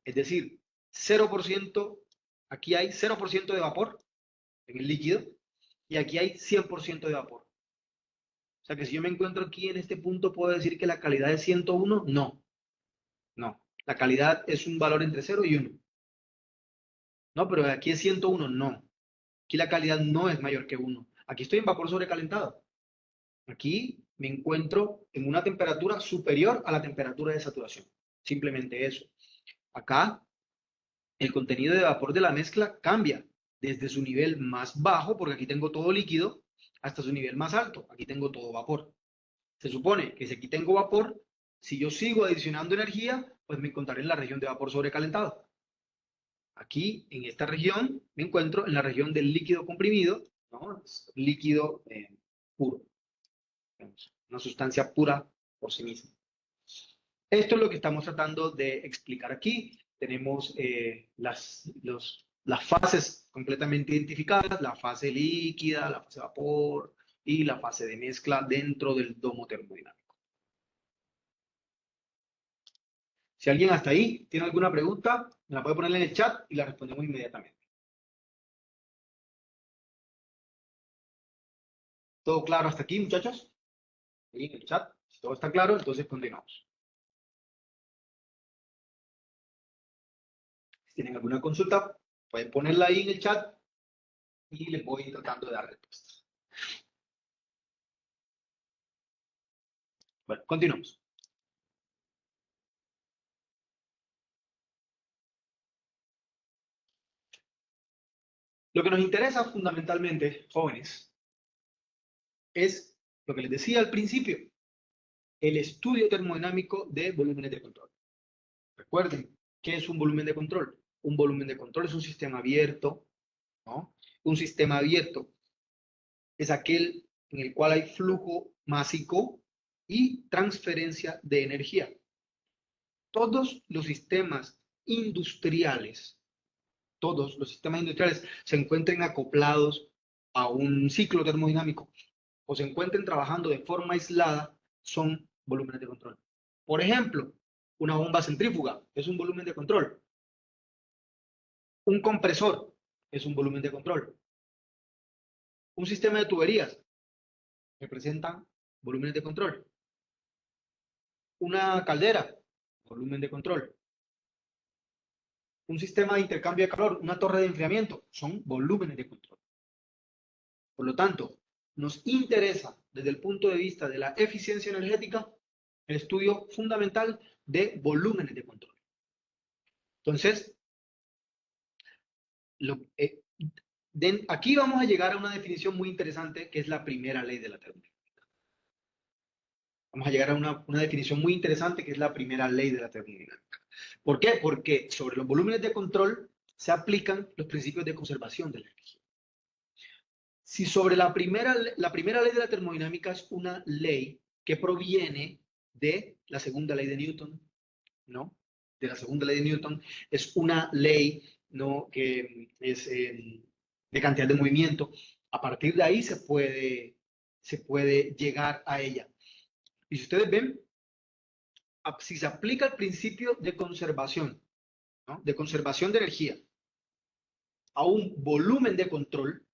Es decir, 0%, aquí hay 0% de vapor en el líquido y aquí hay 100% de vapor. O sea que si yo me encuentro aquí en este punto, ¿puedo decir que la calidad es 101? No, no. La calidad es un valor entre 0 y 1. No, pero aquí es 101, no. Aquí la calidad no es mayor que 1. Aquí estoy en vapor sobrecalentado. Aquí me encuentro en una temperatura superior a la temperatura de saturación. Simplemente eso. Acá el contenido de vapor de la mezcla cambia desde su nivel más bajo, porque aquí tengo todo líquido, hasta su nivel más alto. Aquí tengo todo vapor. Se supone que si aquí tengo vapor, si yo sigo adicionando energía, pues me encontraré en la región de vapor sobrecalentado. Aquí, en esta región, me encuentro en la región del líquido comprimido, ¿no? Es líquido puro. Una sustancia pura por sí misma. Esto es lo que estamos tratando de explicar aquí. Tenemos las fases completamente identificadas, la fase líquida, la fase de vapor y la fase de mezcla dentro del domo termodinámico. Si alguien hasta ahí tiene alguna pregunta, me la puede poner en el chat y la respondemos inmediatamente. ¿Todo claro hasta aquí, muchachos? Ahí en el chat. Si todo está claro, entonces continuamos. Si tienen alguna consulta, pueden ponerla ahí en el chat y les voy tratando de dar respuestas. Bueno, continuamos. Lo que nos interesa fundamentalmente, jóvenes, es lo que les decía al principio, el estudio termodinámico de volúmenes de control. Recuerden, ¿qué es un volumen de control? Un volumen de control es un sistema abierto, ¿no? Un sistema abierto es aquel en el cual hay flujo másico y transferencia de energía. Todos los sistemas industriales se encuentren acoplados a un ciclo termodinámico o se encuentren trabajando de forma aislada, son volúmenes de control. Por ejemplo, una bomba centrífuga es un volumen de control. Un compresor es un volumen de control. Un sistema de tuberías representa volúmenes de control. Una caldera, volumen de control. Un sistema de intercambio de calor, una torre de enfriamiento, son volúmenes de control. Por lo tanto, nos interesa desde el punto de vista de la eficiencia energética el estudio fundamental de volúmenes de control. Entonces, aquí vamos a llegar a una definición muy interesante que es la primera ley de la termodinámica. Vamos a llegar a una definición muy interesante que es la primera ley de la termodinámica. ¿Por qué? Porque sobre los volúmenes de control se aplican los principios de conservación de la energía. Si sobre la primera ley de la termodinámica es una ley que proviene de la segunda ley de Newton, ¿no? De la segunda ley de Newton, es una ley, ¿no? Que es de cantidad de movimiento. A partir de ahí se puede llegar a ella. Y si ustedes ven, si se aplica el principio de conservación, ¿no? De conservación de energía a un volumen de control,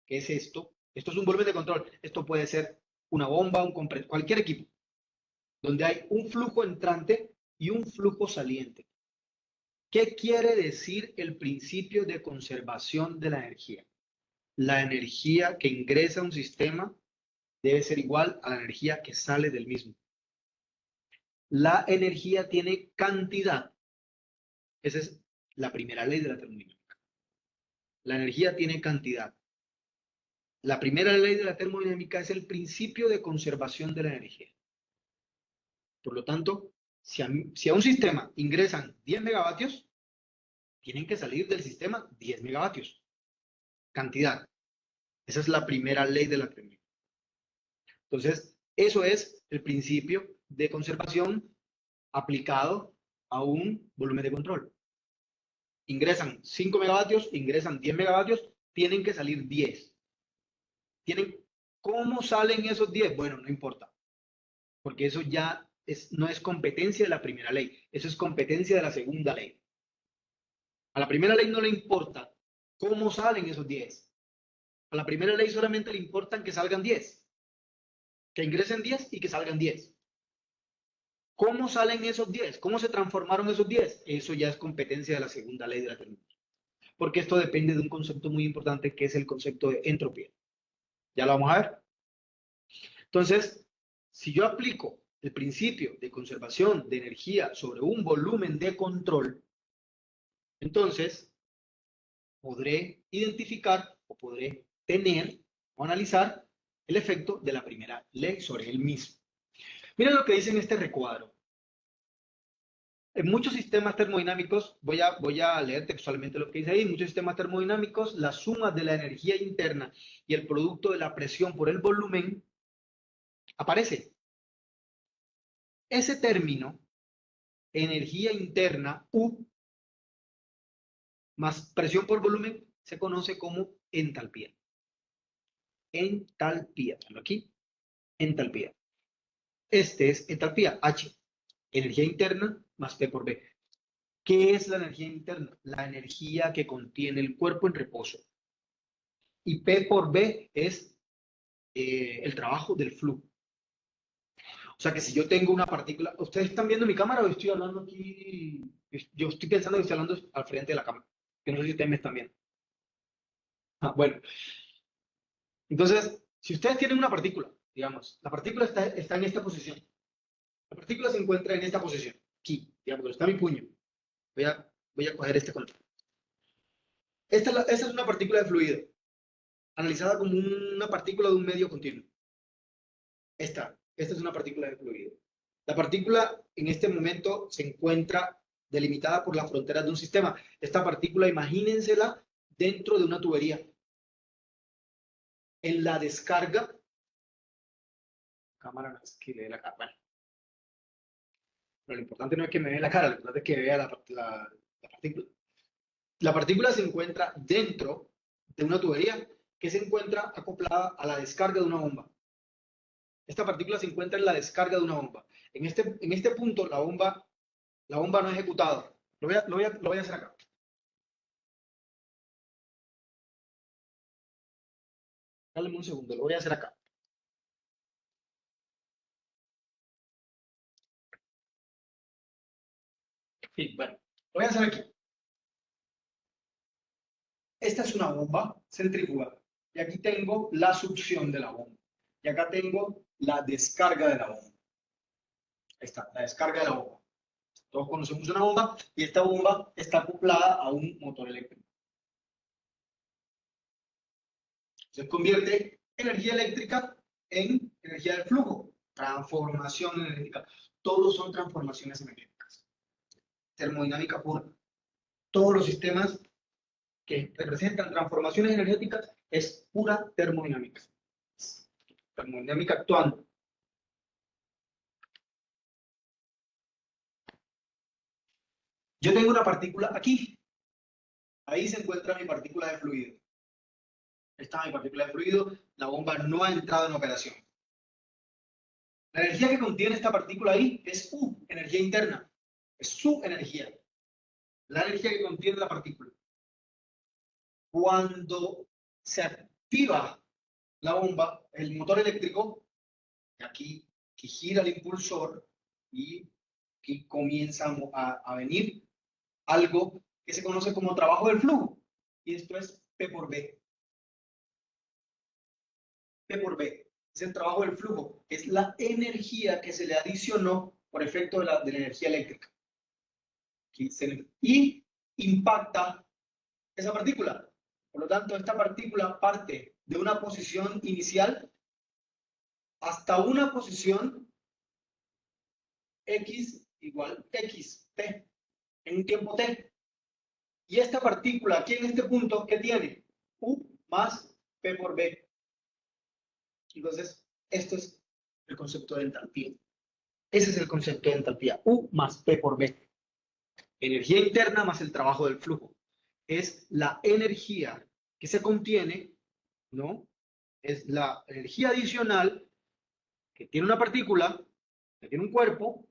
que es esto es un volumen de control, esto puede ser una bomba, un compresor, cualquier equipo, donde hay un flujo entrante y un flujo saliente. ¿Qué quiere decir el principio de conservación de la energía? La energía que ingresa a un sistema debe ser igual a la energía que sale del mismo. La energía tiene cantidad. Esa es la primera ley de la termodinámica. La energía tiene cantidad. La primera ley de la termodinámica es el principio de conservación de la energía. Por lo tanto, si a un sistema ingresan 10 megavatios, tienen que salir del sistema 10 megavatios. Cantidad. Esa es la primera ley de la termodinámica. Entonces, eso es el principio de conservación aplicado a un volumen de control. Ingresan 5 megavatios, ingresan 10 megavatios, tienen que salir 10. ¿Cómo salen esos 10? Bueno, no importa, porque eso ya no es competencia de la primera ley, eso es competencia de la segunda ley. A la primera ley no le importa cómo salen esos 10. A la primera ley solamente le importan que salgan 10. Que ingresen 10 y que salgan 10. ¿Cómo salen esos 10? ¿Cómo se transformaron esos 10? Eso ya es competencia de la segunda ley de la termodinámica. Porque esto depende de un concepto muy importante que es el concepto de entropía. ¿Ya lo vamos a ver? Entonces, si yo aplico el principio de conservación de energía sobre un volumen de control, entonces podré identificar o podré tener o analizar el efecto de la primera ley sobre el mismo. Miren lo que dice en este recuadro. En muchos sistemas termodinámicos, voy a leer textualmente lo que dice ahí, en muchos sistemas termodinámicos, la suma de la energía interna y el producto de la presión por el volumen aparece. Ese término, energía interna U más presión por volumen, se conoce como entalpía. Entalpía, aquí, entalpía. Este es entalpía, H, energía interna más P por B. ¿Qué es la energía interna? La energía que contiene el cuerpo en reposo. Y P por B es el trabajo del flujo. O sea que si yo tengo una partícula, ¿ustedes están viendo mi cámara o estoy hablando aquí? Yo estoy pensando que estoy hablando al frente de la cámara, que no sé si ustedes me están viendo. Bueno, entonces, si ustedes tienen una partícula, digamos, la partícula está en esta posición. La partícula se encuentra en esta posición, aquí, digamos, donde está mi puño. Voy a coger este control. Esta es una partícula de fluido, analizada como una partícula de un medio continuo. Esta es una partícula de fluido. La partícula en este momento se encuentra delimitada por las fronteras de un sistema. Esta partícula, imagínensela dentro de una tubería. En la descarga, cámara no es que le dé la cara, bueno, pero lo importante no es que me vea la cara, lo importante es que vea la partícula. La partícula se encuentra dentro de una tubería que se encuentra acoplada a la descarga de una bomba. Esta partícula se encuentra en la descarga de una bomba. En este punto, la bomba no ha ejecutado. Lo voy a hacer acá. Dale un segundo, lo voy a hacer acá. Sí, bueno, lo voy a hacer aquí. Esta es una bomba centrífuga. Y aquí tengo la succión de la bomba. Y acá tengo la descarga de la bomba. Ahí está, la descarga de la bomba. Todos conocemos una bomba y esta bomba está acoplada a un motor eléctrico. Se convierte energía eléctrica en energía del flujo. Transformación energética. Todos son transformaciones energéticas. Termodinámica pura. Todos los sistemas que representan transformaciones energéticas es pura termodinámica. Termodinámica actuando. Yo tengo una partícula aquí. Ahí se encuentra mi partícula de fluido. Esta es mi partícula de fluido. La bomba no ha entrado en operación. La energía que contiene esta partícula ahí es U, energía interna. Es su energía. La energía que contiene la partícula. Cuando se activa la bomba, el motor eléctrico, aquí gira el impulsor y aquí comienza a venir algo que se conoce como trabajo del flujo. Y esto es P por B. P por B. Es el trabajo del flujo. Es la energía que se le adicionó por efecto de la energía eléctrica. Y impacta esa partícula. Por lo tanto, esta partícula parte de una posición inicial hasta una posición x igual x, t, en un tiempo t. Y esta partícula aquí en este punto, ¿qué tiene? U más P por B. Entonces, esto es el concepto de entalpía. Ese es el concepto de entalpía. U más P por B. Energía interna más el trabajo del flujo. Es la energía que se contiene, ¿no? Es la energía adicional que tiene una partícula, que tiene un cuerpo,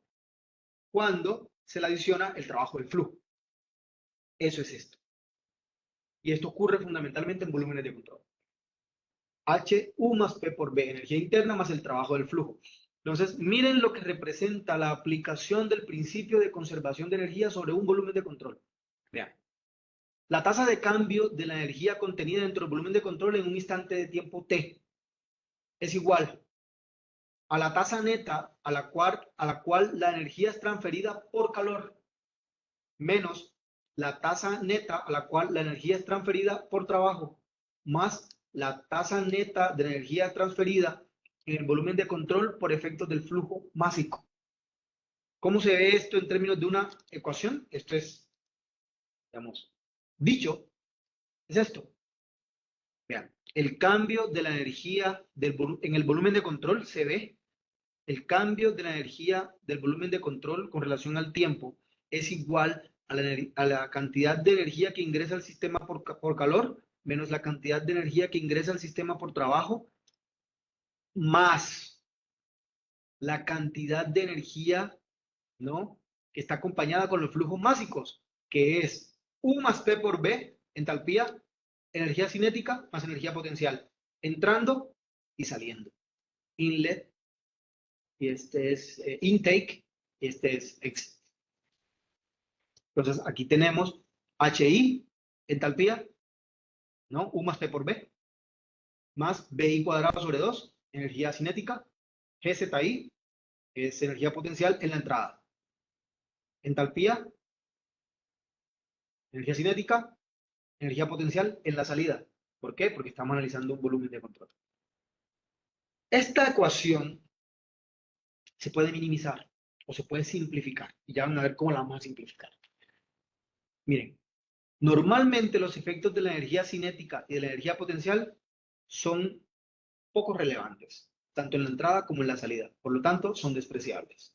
cuando se le adiciona el trabajo del flujo. Eso es esto. Y esto ocurre fundamentalmente en volúmenes de control. HU más P por B, energía interna más el trabajo del flujo. Entonces, miren lo que representa la aplicación del principio de conservación de energía sobre un volumen de control. Vean. La tasa de cambio de la energía contenida dentro del volumen de control en un instante de tiempo t es igual a la tasa neta a la cual la energía es transferida por calor menos la tasa neta a la cual la energía es transferida por trabajo más la tasa neta de la energía transferida en el volumen de control por efectos del flujo másico. ¿Cómo se ve esto en términos de una ecuación? Esto es, digamos, dicho, es esto. Vean, el cambio de la energía en el volumen de control se ve, el cambio de la energía del volumen de control con relación al tiempo es igual a la cantidad de energía que ingresa al sistema por calor menos la cantidad de energía que ingresa al sistema por trabajo más la cantidad de energía, ¿no?, que está acompañada con los flujos másicos, que es U más P por B, entalpía, energía cinética más energía potencial, entrando y saliendo. Inlet, y este es intake, y este es exit. Entonces, aquí tenemos HI, entalpía, ¿no? U más P por B, más BI cuadrado sobre 2, energía cinética, GZI, es energía potencial en la entrada. Entalpía, energía cinética, energía potencial en la salida. ¿Por qué? Porque estamos analizando un volumen de control. Esta ecuación se puede minimizar o se puede simplificar. Y ya van a ver cómo la vamos a simplificar. Miren, normalmente los efectos de la energía cinética y de la energía potencial son poco relevantes, tanto en la entrada como en la salida. Por lo tanto, son despreciables.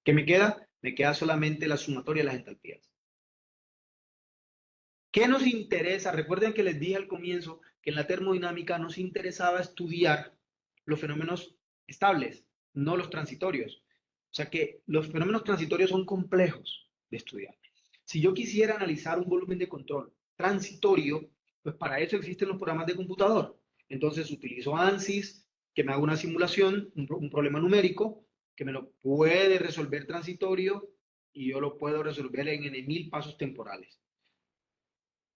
¿Qué me queda? Me queda solamente la sumatoria de las entalpías. ¿Qué nos interesa? Recuerden que les dije al comienzo que en la termodinámica nos interesaba estudiar los fenómenos estables, no los transitorios. O sea que los fenómenos transitorios son complejos de estudiar. Si yo quisiera analizar un volumen de control transitorio, pues para eso existen los programas de computador. Entonces utilizo ANSYS, que me haga una simulación, un problema numérico, que me lo puede resolver transitorio y yo lo puedo resolver en N1000 pasos temporales.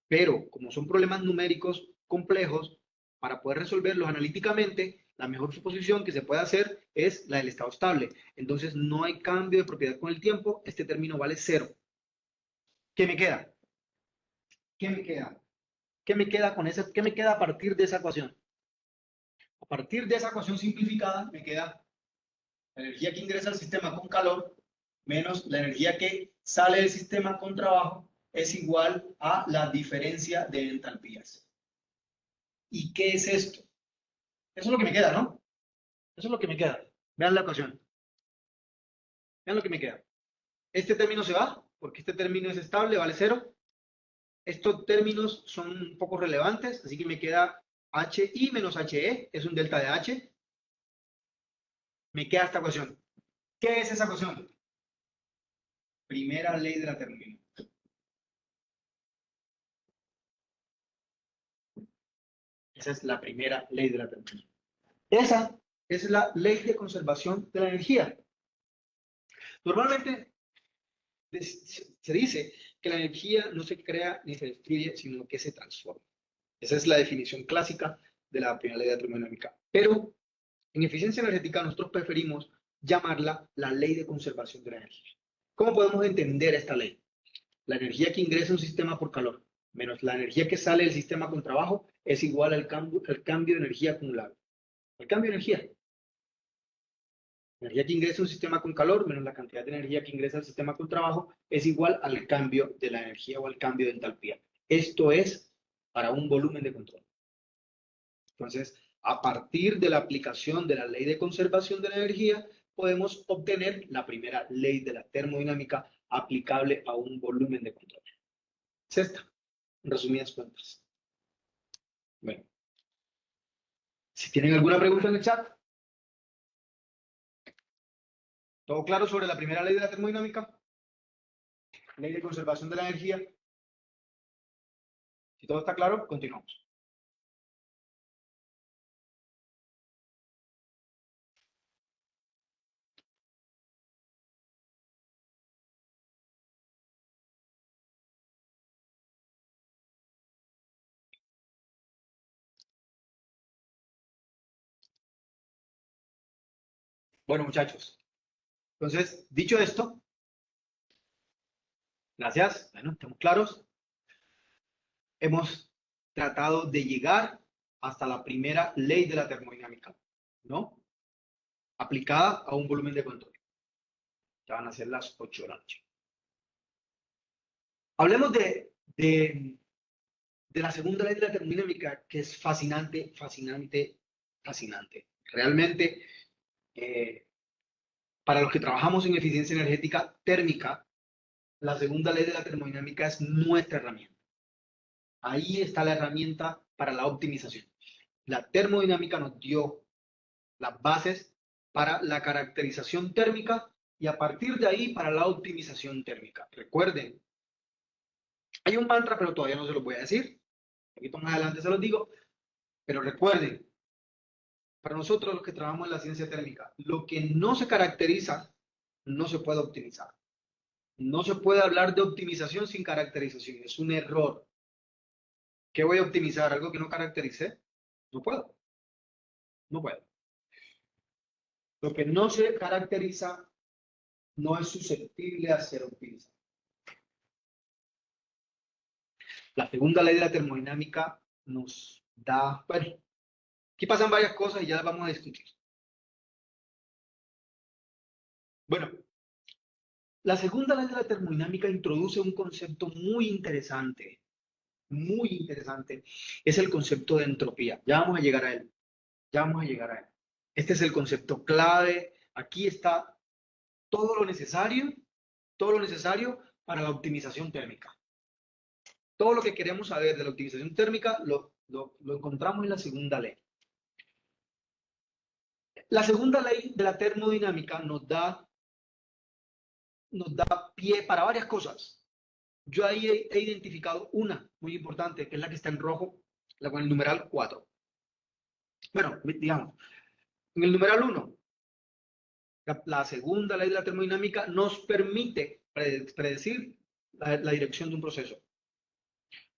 Pero como son problemas numéricos complejos, para poder resolverlos analíticamente, la mejor suposición que se puede hacer es la del estado estable. Entonces no hay cambio de propiedad con el tiempo, este término vale 0. ¿Qué me queda? ¿Qué me queda? ¿Qué me queda con esa? ¿Qué me queda a partir de esa ecuación? A partir de esa ecuación simplificada me queda la energía que ingresa al sistema con calor menos la energía que sale del sistema con trabajo es igual a la diferencia de entalpías. ¿Y qué es esto? Eso es lo que me queda, ¿no? Eso es lo que me queda. Vean la ecuación. Vean lo que me queda. Este término se va, porque este término es estable, vale 0. Estos términos son un poco relevantes, así que me queda HI menos HE, es un delta de H. Me queda esta ecuación. ¿Qué es esa ecuación? Primera ley de la termodinámica. Esa es la primera ley de la termodinámica. Esa es la ley de conservación de la energía. Normalmente se dice que la energía no se crea ni se destruye, sino que se transforma. Esa es la definición clásica de la primera ley de la termodinámica. Pero en eficiencia energética nosotros preferimos llamarla la ley de conservación de la energía. ¿Cómo podemos entender esta ley? La energía que ingresa un sistema por calor menos la energía que sale del sistema con trabajo es igual al cambio de energía acumulable. El cambio de energía. La energía que ingresa un sistema con calor menos la cantidad de energía que ingresa al sistema con trabajo es igual al cambio de la energía o al cambio de entalpía. Esto es para un volumen de control. Entonces, a partir de la aplicación de la ley de conservación de la energía, podemos obtener la primera ley de la termodinámica aplicable a un volumen de control. Es esta, en resumidas cuentas. Bueno, si tienen alguna pregunta en el chat. ¿Todo claro sobre la primera ley de la termodinámica? Ley de conservación de la energía. Si todo está claro, continuamos. Bueno, muchachos. Entonces, dicho esto, gracias. Bueno, estamos claros. Hemos tratado de llegar hasta la primera ley de la termodinámica, ¿no? Aplicada a un volumen de control. Ya van a ser las 8 de la noche. Hablemos de la segunda ley de la termodinámica, que es fascinante, fascinante, fascinante. Realmente, para los que trabajamos en eficiencia energética térmica, la segunda ley de la termodinámica es nuestra herramienta. Ahí está la herramienta para la optimización. La termodinámica nos dio las bases para la caracterización térmica y a partir de ahí para la optimización térmica. Recuerden, hay un mantra, pero todavía no se los voy a decir. Un poquito más adelante se los digo. Pero recuerden, para nosotros los que trabajamos en la ciencia térmica, lo que no se caracteriza no se puede optimizar. No se puede hablar de optimización sin caracterización. Es un error. ¿Qué voy a optimizar? ¿Algo que no caracterice? No puedo. No puedo. Lo que no se caracteriza no es susceptible a ser optimizado. La segunda ley de la termodinámica nos da, bueno, aquí pasan varias cosas y ya las vamos a discutir. Bueno, la segunda ley de la termodinámica introduce un concepto muy interesante, es el concepto de entropía. Ya vamos a llegar a él, ya vamos a llegar a él. Este es el concepto clave, aquí está todo lo necesario para la optimización térmica. Todo lo que queremos saber de la optimización térmica lo encontramos en la segunda ley. La segunda ley de la termodinámica nos da pie para varias cosas. Yo ahí he identificado una muy importante, que es la que está en rojo, la con el numeral 4. Bueno, digamos, en el numeral 1, la segunda ley de la termodinámica nos permite predecir la dirección de un proceso.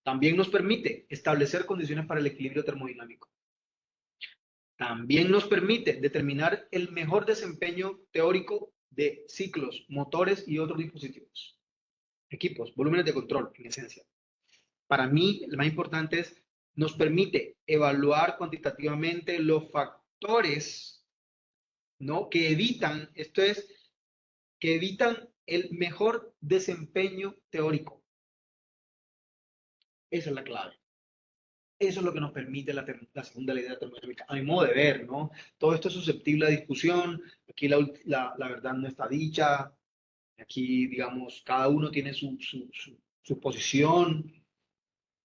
También nos permite establecer condiciones para el equilibrio termodinámico. También nos permite determinar el mejor desempeño teórico de ciclos, motores y otros dispositivos. Equipos, volúmenes de control, en esencia. para mí, el más importante es, nos permite evaluar cuantitativamente los factores, ¿no? Que evitan, esto es, que evitan el mejor desempeño teórico. Esa es la clave. Eso es lo que nos permite la segunda ley de la termodinámica, a mi modo de ver, ¿no? Todo esto es susceptible a discusión, aquí la verdad no está dicha, aquí, digamos, cada uno tiene su posición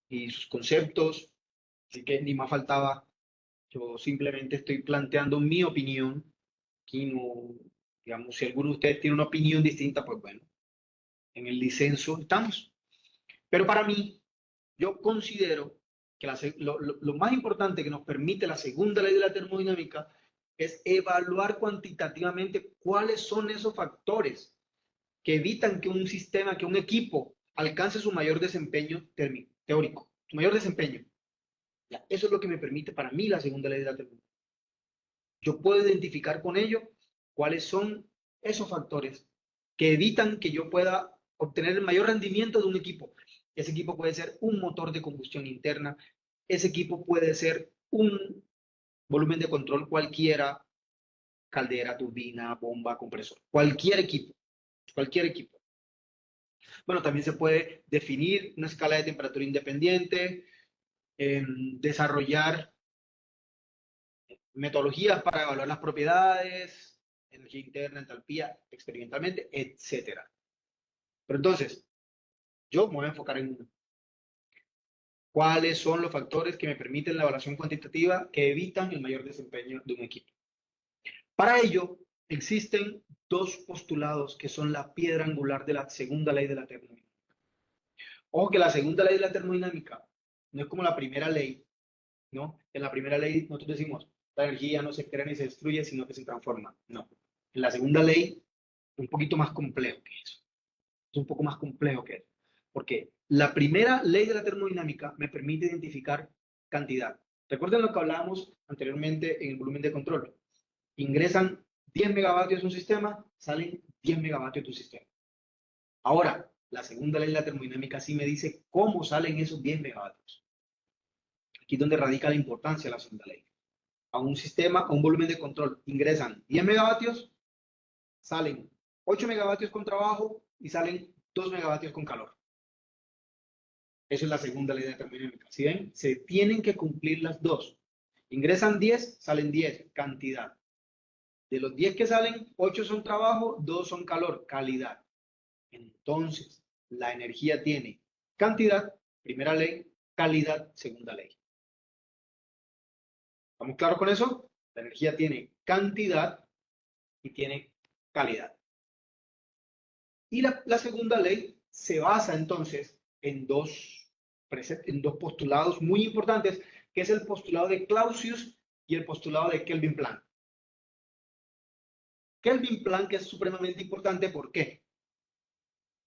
y sus conceptos, así que ni más faltaba, yo simplemente estoy planteando mi opinión, aquí no, digamos, si alguno de ustedes tiene una opinión distinta, pues bueno, en el disenso estamos. Pero para mí, yo considero que lo más importante que nos permite la segunda ley de la termodinámica es evaluar cuantitativamente cuáles son esos factores que evitan que un sistema, que un equipo alcance su mayor desempeño teórico, su mayor desempeño. Ya, eso es lo que me permite para mí la segunda ley de la termodinámica. Yo puedo identificar con ello cuáles son esos factores que evitan que yo pueda obtener el mayor rendimiento de un equipo. Ese equipo puede ser un motor de combustión interna, ese equipo puede ser un volumen de control cualquiera, caldera, turbina, bomba, compresor, cualquier equipo, cualquier equipo. Bueno, también se puede definir una escala de temperatura independiente, desarrollar metodologías para evaluar las propiedades, energía interna, entalpía, experimentalmente, etcétera. Pero entonces, yo me voy a enfocar en uno. ¿Cuáles son los factores que me permiten la evaluación cuantitativa que evitan el mayor desempeño de un equipo? Para ello, existen dos postulados que son la piedra angular de la segunda ley de la termodinámica. Ojo que la segunda ley de la termodinámica no es como la primera ley, ¿no? En la primera ley nosotros decimos, la energía no se crea ni se destruye, sino que se transforma. No. En la segunda ley, un poquito más complejo que eso. Es un poco más complejo que eso. Porque la primera ley de la termodinámica me permite identificar cantidad. Recuerden lo que hablábamos anteriormente en el volumen de control. Ingresan 10 megavatios de un sistema, salen 10 megavatios de un sistema. Ahora, la segunda ley de la termodinámica sí me dice cómo salen esos 10 megavatios. Aquí es donde radica la importancia de la segunda ley. A un sistema, a un volumen de control, ingresan 10 megavatios, salen 8 megavatios con trabajo y salen 2 megavatios con calor. Esa es la segunda ley de termodinámica. ¿Sí ven? Se tienen que cumplir las dos. Ingresan 10, salen 10, cantidad. De los 10 que salen, 8 son trabajo, 2 son calor, calidad. Entonces, la energía tiene cantidad, primera ley, calidad, segunda ley. ¿Estamos claros con eso? La energía tiene cantidad y tiene calidad. Y la segunda ley se basa entonces en dos postulados muy importantes, que es el postulado de Clausius y el postulado de Kelvin-Planck. Kelvin-Planck es supremamente importante, ¿por qué?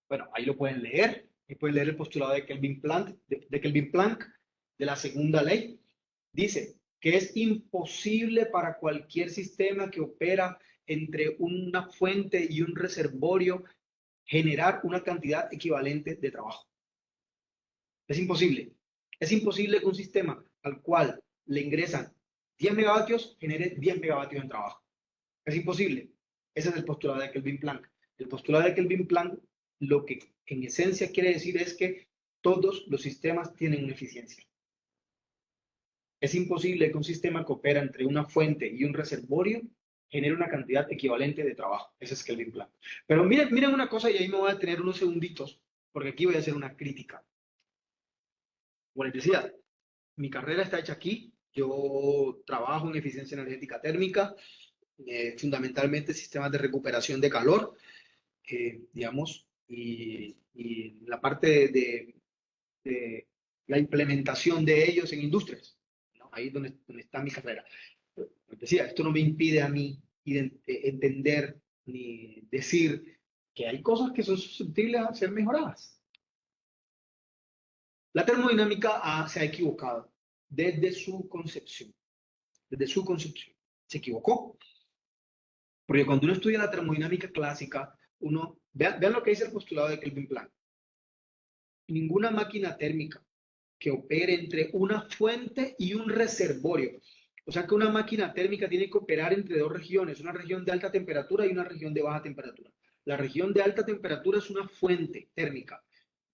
Bueno, ahí lo pueden leer, ahí pueden leer el postulado de Kelvin-Planck, de la segunda ley. Dice que es imposible para cualquier sistema que opera entre una fuente y un reservorio generar una cantidad equivalente de trabajo. Es imposible. Es imposible que un sistema al cual le ingresan 10 megavatios genere 10 megavatios en trabajo. Es imposible. Ese es el postulado de Kelvin-Planck. El postulado de Kelvin-Planck lo que en esencia quiere decir es que todos los sistemas tienen una eficiencia. Es imposible que un sistema que opera entre una fuente y un reservorio genere una cantidad equivalente de trabajo. Ese es Kelvin-Planck. Pero miren una cosa y ahí me voy a detener unos segunditos, porque aquí voy a hacer una crítica. Como les decía, mi carrera está hecha aquí. Yo trabajo en eficiencia energética térmica, fundamentalmente sistemas de recuperación de calor, digamos, y la parte de la implementación de ellos en industrias, ¿no? Ahí es donde está mi carrera. Como decía, esto no me impide a mí entender ni decir que hay cosas que son susceptibles a ser mejoradas. La termodinámica se ha equivocado desde su concepción. Desde su concepción. Se equivocó. Porque cuando uno estudia la termodinámica clásica, vean lo que dice el postulado de Kelvin-Planck. Ninguna máquina térmica que opere entre una fuente y un reservorio. O sea que una máquina térmica tiene que operar entre dos regiones, una región de alta temperatura y una región de baja temperatura. La región de alta temperatura es una fuente térmica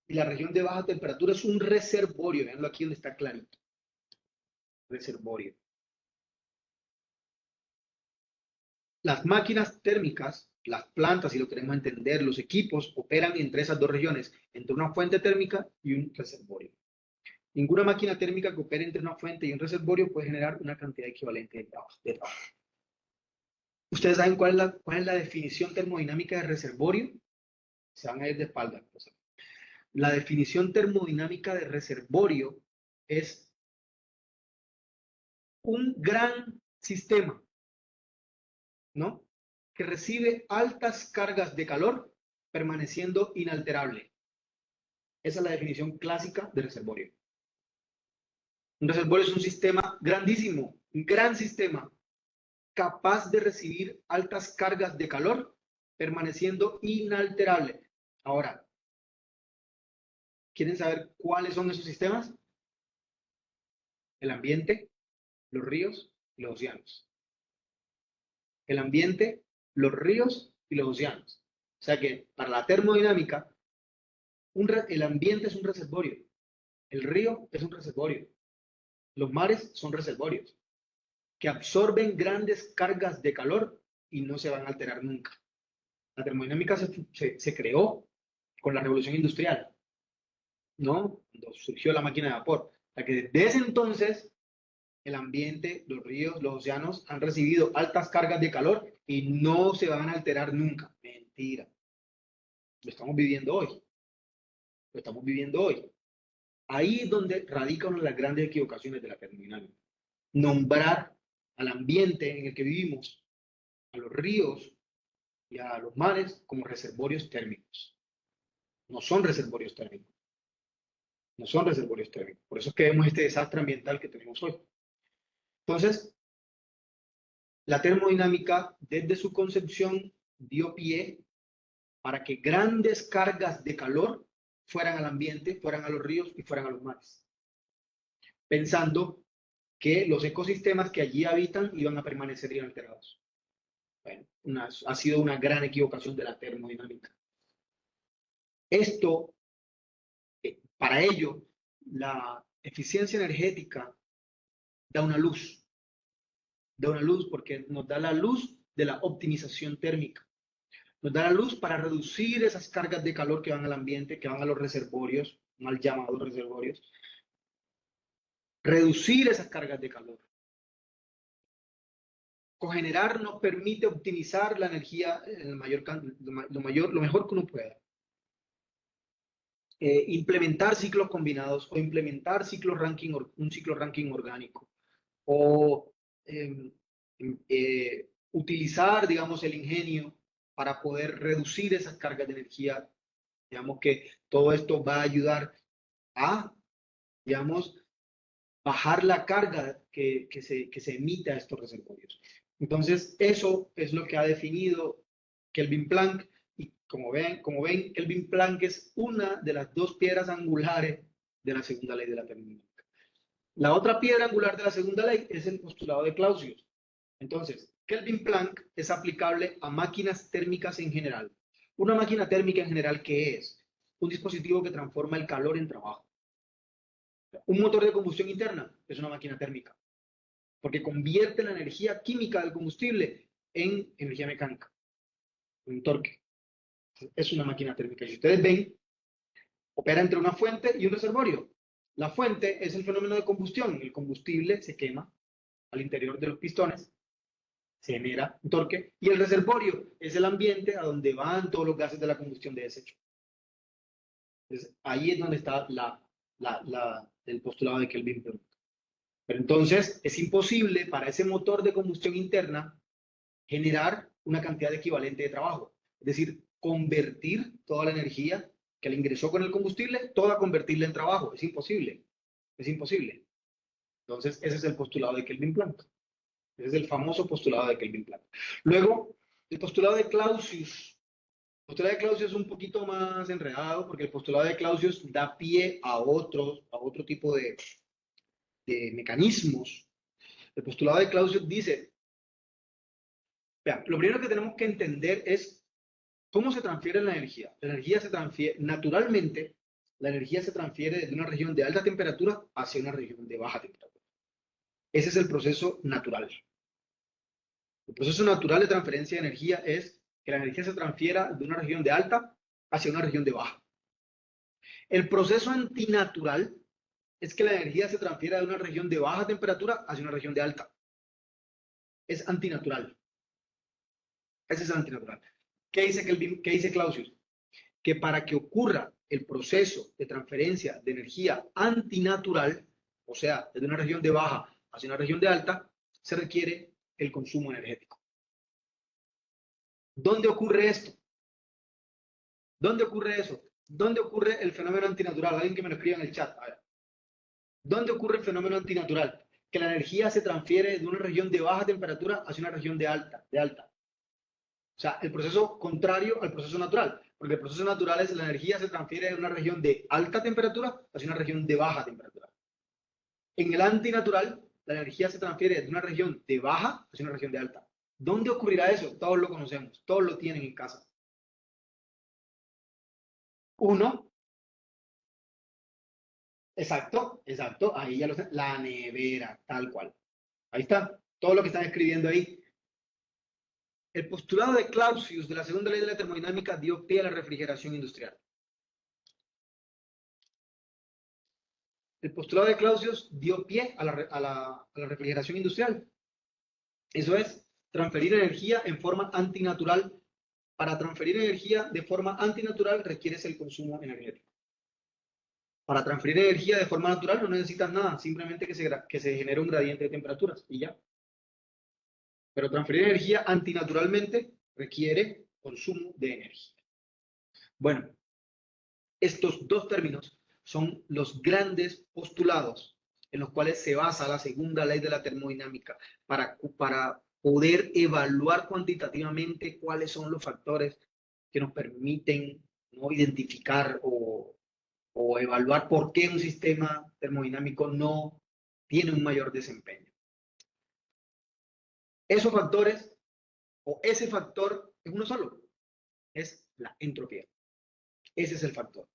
y la región de baja temperatura es un reservorio. Veanlo aquí donde está clarito. Reservorio. Las máquinas térmicas, las plantas, si lo queremos entender, los equipos operan entre esas dos regiones, entre una fuente térmica y un reservorio. Ninguna máquina térmica que opere entre una fuente y un reservorio puede generar una cantidad equivalente de trabajo. ¿Ustedes saben cuál es la definición termodinámica de reservorio? Se van a ir de espalda. La definición termodinámica de reservorio es un gran sistema, ¿no? Que recibe altas cargas de calor permaneciendo inalterable. Esa es la definición clásica de reservorio. Un reservorio es un sistema grandísimo, un gran sistema, capaz de recibir altas cargas de calor, permaneciendo inalterable. Ahora, ¿quieren saber cuáles son esos sistemas? El ambiente, los ríos y los océanos. El ambiente, los ríos y los océanos. O sea que para la termodinámica, el ambiente es un reservorio, el río es un reservorio, los mares son reservorios que absorben grandes cargas de calor y no se van a alterar nunca. La termodinámica se creó con la revolución industrial, ¿no? Cuando surgió la máquina de vapor. O sea que desde ese entonces el ambiente, los ríos, los océanos han recibido altas cargas de calor y no se van a alterar nunca. Mentira. Lo estamos viviendo hoy. Lo estamos viviendo hoy. Ahí es donde radica una de las grandes equivocaciones de la termodinámica. Nombrar al ambiente en el que vivimos, a los ríos y a los mares como reservorios térmicos. No son reservorios térmicos. No son reservorios térmicos. Por eso es que vemos este desastre ambiental que tenemos hoy. Entonces, la termodinámica, desde su concepción, dio pie para que grandes cargas de calor fueran al ambiente, fueran a los ríos y fueran a los mares, pensando que los ecosistemas que allí habitan iban a permanecer inalterados. Bueno, ha sido una gran equivocación de la termodinámica. Esto, para ello, la eficiencia energética da una luz porque nos da la luz de la optimización térmica. Nos da la luz para reducir esas cargas de calor que van al ambiente, que van a los reservorios, mal llamados reservorios. Reducir esas cargas de calor. Cogenerar nos permite optimizar la energía en lo mejor que uno pueda. Implementar ciclos combinados o implementar un ciclo ranking orgánico. O utilizar, digamos, el ingenio para poder reducir esas cargas de energía. Digamos que todo esto va a ayudar a, digamos, bajar la carga que se emite a estos reservorios. Entonces, eso es lo que ha definido Kelvin Planck. Y como ven, Kelvin Planck es una de las dos piedras angulares de la segunda ley de la termodinámica. La otra piedra angular de la segunda ley es el postulado de Clausius. Entonces, Kelvin Planck es aplicable a máquinas térmicas en general. Una máquina térmica en general, ¿qué es? Un dispositivo que transforma el calor en trabajo. Un motor de combustión interna es una máquina térmica, porque convierte la energía química del combustible en energía mecánica, en torque. Es una máquina térmica. Y si ustedes ven, opera entre una fuente y un reservorio. La fuente es el fenómeno de combustión. El combustible se quema al interior de los pistones, se genera un torque, y el reservorio es el ambiente a donde van todos los gases de la combustión de desecho. Entonces, ahí es donde está el postulado de Kelvin Planck. Pero entonces es imposible para ese motor de combustión interna generar una cantidad equivalente de trabajo. Es decir, convertir toda la energía que le ingresó con el combustible, toda convertirla en trabajo. Es imposible. Es imposible. Entonces, ese es el postulado de Kelvin Planck. Ese es el famoso postulado de Kelvin Planck. Luego, el postulado de Clausius. postulado de Clausius es un poquito más enredado porque el postulado de Clausius da pie a otro tipo de mecanismos. El postulado de Clausius dice, vean, lo primero que tenemos que entender es cómo se transfiere la energía. La energía se transfiere, naturalmente, la energía se transfiere desde una región de alta temperatura hacia una región de baja temperatura. Ese es el proceso natural. El proceso natural de transferencia de energía es que la energía se transfiera de una región de alta hacia una región de baja. El proceso antinatural es que la energía se transfiera de una región de baja temperatura hacia una región de alta. Es antinatural. Ese es el antinatural. ¿Qué dice Clausius? Que para que ocurra el proceso de transferencia de energía antinatural, o sea, desde una región de baja hacia una región de alta, se requiere el consumo energético. ¿Dónde ocurre esto? ¿Dónde ocurre eso? ¿Dónde ocurre el fenómeno antinatural? Alguien que me lo escriba en el chat. A ver. ¿Dónde ocurre el fenómeno antinatural? Que la energía se transfiere de una región de baja temperatura hacia una región de alta. O sea, el proceso contrario al proceso natural. Porque el proceso natural es la energía se transfiere de una región de alta temperatura hacia una región de baja temperatura. En el antinatural, la energía se transfiere de una región de baja hacia una región de alta. ¿Dónde ocurrirá eso? Todos lo conocemos, todos lo tienen en casa. Uno, exacto, ahí ya lo sé, la nevera, tal cual. Ahí está, todo lo que están escribiendo ahí. El postulado de Clausius de la segunda ley de la termodinámica dio pie a la refrigeración industrial. El postulado de Clausius dio pie a la refrigeración industrial. Eso es, transferir energía en forma antinatural. Para transferir energía de forma antinatural requieres el consumo energético. Para transferir energía de forma natural no necesitas nada, simplemente que se genere un gradiente de temperaturas y ya. Pero transferir energía antinaturalmente requiere consumo de energía. Bueno, estos dos términos son los grandes postulados en los cuales se basa la segunda ley de la termodinámica para poder evaluar cuantitativamente cuáles son los factores que nos permiten, ¿no?, identificar o evaluar por qué un sistema termodinámico no tiene un mayor desempeño. Esos factores, o ese factor, es uno solo, es la entropía. Ese es el factor.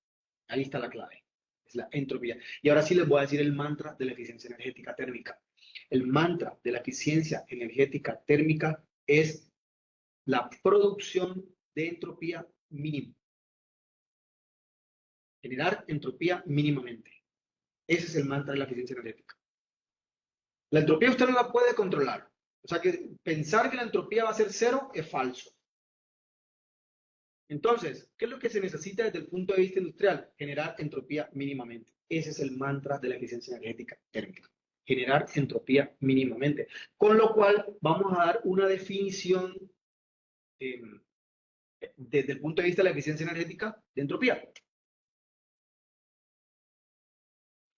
Ahí está la clave. Es la entropía. Y ahora sí les voy a decir el mantra de la eficiencia energética térmica. El mantra de la eficiencia energética térmica es la producción de entropía mínima. Generar entropía mínimamente. Ese es el mantra de la eficiencia energética. La entropía usted no la puede controlar. O sea que pensar que la entropía va a ser cero es falso. Entonces, ¿qué es lo que se necesita desde el punto de vista industrial? Generar entropía mínimamente. Ese es el mantra de la eficiencia energética térmica. Generar entropía mínimamente. Con lo cual, vamos a dar una definición desde el punto de vista de la eficiencia energética de entropía.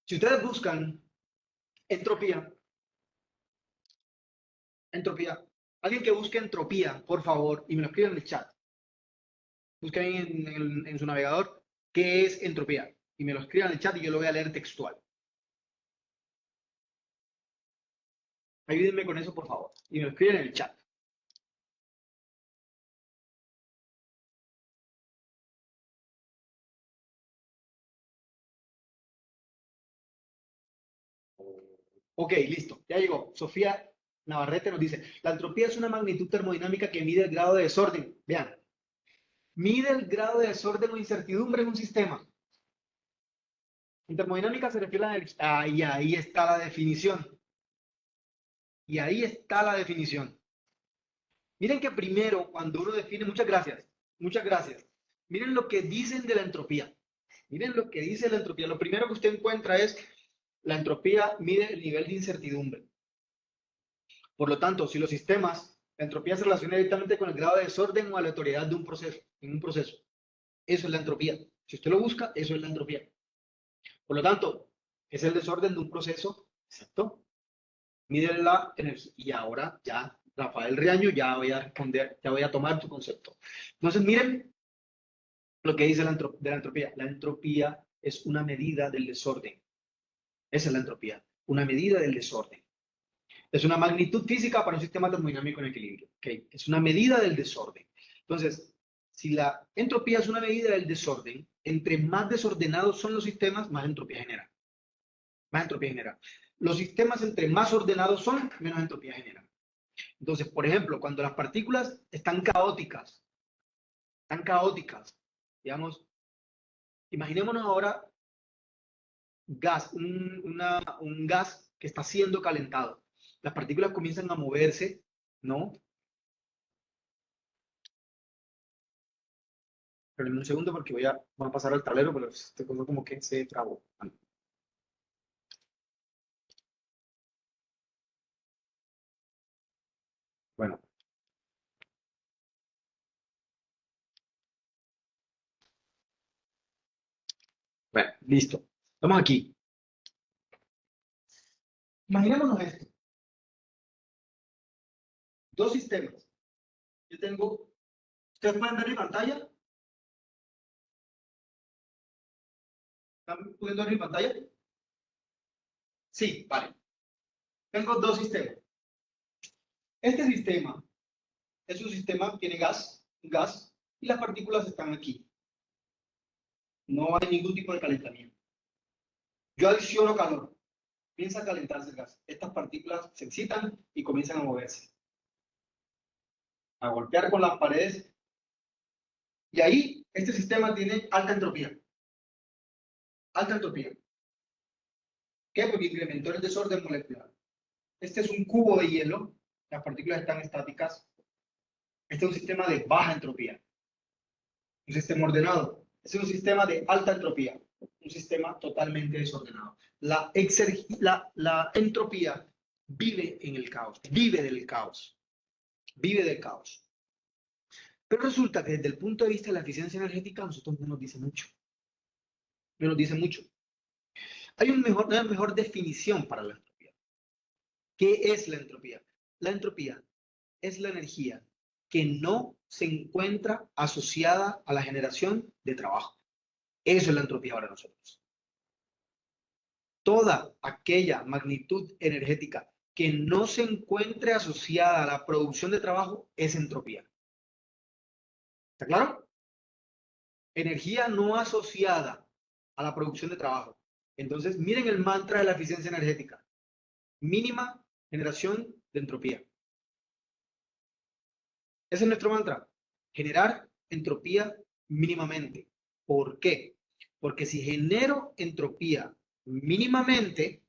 Si ustedes buscan entropía, alguien que busque entropía, por favor, y me lo escribe en el chat. Busquen en su navegador qué es entropía y me lo escriban en el chat y yo lo voy a leer textual. Ayúdenme con eso, por favor, y me lo escriben en el chat. Ok, listo, ya llegó. Sofía Navarrete nos dice, la entropía es una magnitud termodinámica que mide el grado de desorden. Vean, mide el grado de desorden o incertidumbre en un sistema. En termodinámica se refiere a la energía. Y ahí está la definición. Y ahí está la definición. Miren que primero, cuando uno define, muchas gracias. Miren lo que dicen de la entropía. Miren lo que dice la entropía. Lo primero que usted encuentra es, la entropía mide el nivel de incertidumbre. Por lo tanto, si los sistemas, la entropía se relaciona directamente con el grado de desorden o aleatoriedad de un proceso, en un proceso. Eso es la entropía. Si usted lo busca, eso es la entropía. Por lo tanto, es el desorden de un proceso, exacto. Mide la energía. Y ahora ya, Rafael Riaño, ya voy a responder, ya voy a tomar tu concepto. Entonces, miren lo que dice de la entropía. La entropía es una medida del desorden. Esa es la entropía, una medida del desorden. Es una magnitud física para un sistema termodinámico en equilibrio. ¿Okay? Es una medida del desorden. Entonces, si la entropía es una medida del desorden, entre más desordenados son los sistemas, más entropía generan. Más entropía generan. Los sistemas entre más ordenados son, menos entropía generan. Entonces, por ejemplo, cuando las partículas están caóticas, digamos, imaginémonos ahora un gas que está siendo calentado. Las partículas comienzan a moverse, ¿no? Pero en un segundo porque voy a pasar al tablero, pero este cosa como que se trabó. Bueno. Bueno, listo. Estamos aquí. Imaginémonos esto. Dos sistemas. Yo tengo... ¿Ustedes pueden ver mi pantalla? ¿Están pudiendo ver mi pantalla? Sí, vale. Tengo dos sistemas. Este sistema es un sistema que tiene gas, y las partículas están aquí. No hay ningún tipo de calentamiento. Yo adiciono calor. Comienza a calentarse el gas. Estas partículas se excitan y comienzan a moverse, a golpear con las paredes. Y ahí, este sistema tiene alta entropía. Alta entropía. ¿Qué? Porque incrementó el desorden molecular. Este es un cubo de hielo. Las partículas están estáticas. Este es un sistema de baja entropía. Un sistema ordenado. Este es un sistema de alta entropía. Un sistema totalmente desordenado. La entropía vive en el caos. Vive del caos. Vive del caos. Pero resulta que desde el punto de vista de la eficiencia energética, a nosotros no nos dice mucho. No nos dice mucho. Hay una mejor definición para la entropía. ¿Qué es la entropía? La entropía es la energía que no se encuentra asociada a la generación de trabajo. Eso es la entropía para nosotros. Toda aquella magnitud energética que no se encuentre asociada a la producción de trabajo es entropía. ¿Está claro? Energía no asociada a la producción de trabajo. Entonces, miren el mantra de la eficiencia energética. Mínima generación de entropía. Ese es nuestro mantra. Generar entropía mínimamente. ¿Por qué? Porque si genero entropía mínimamente,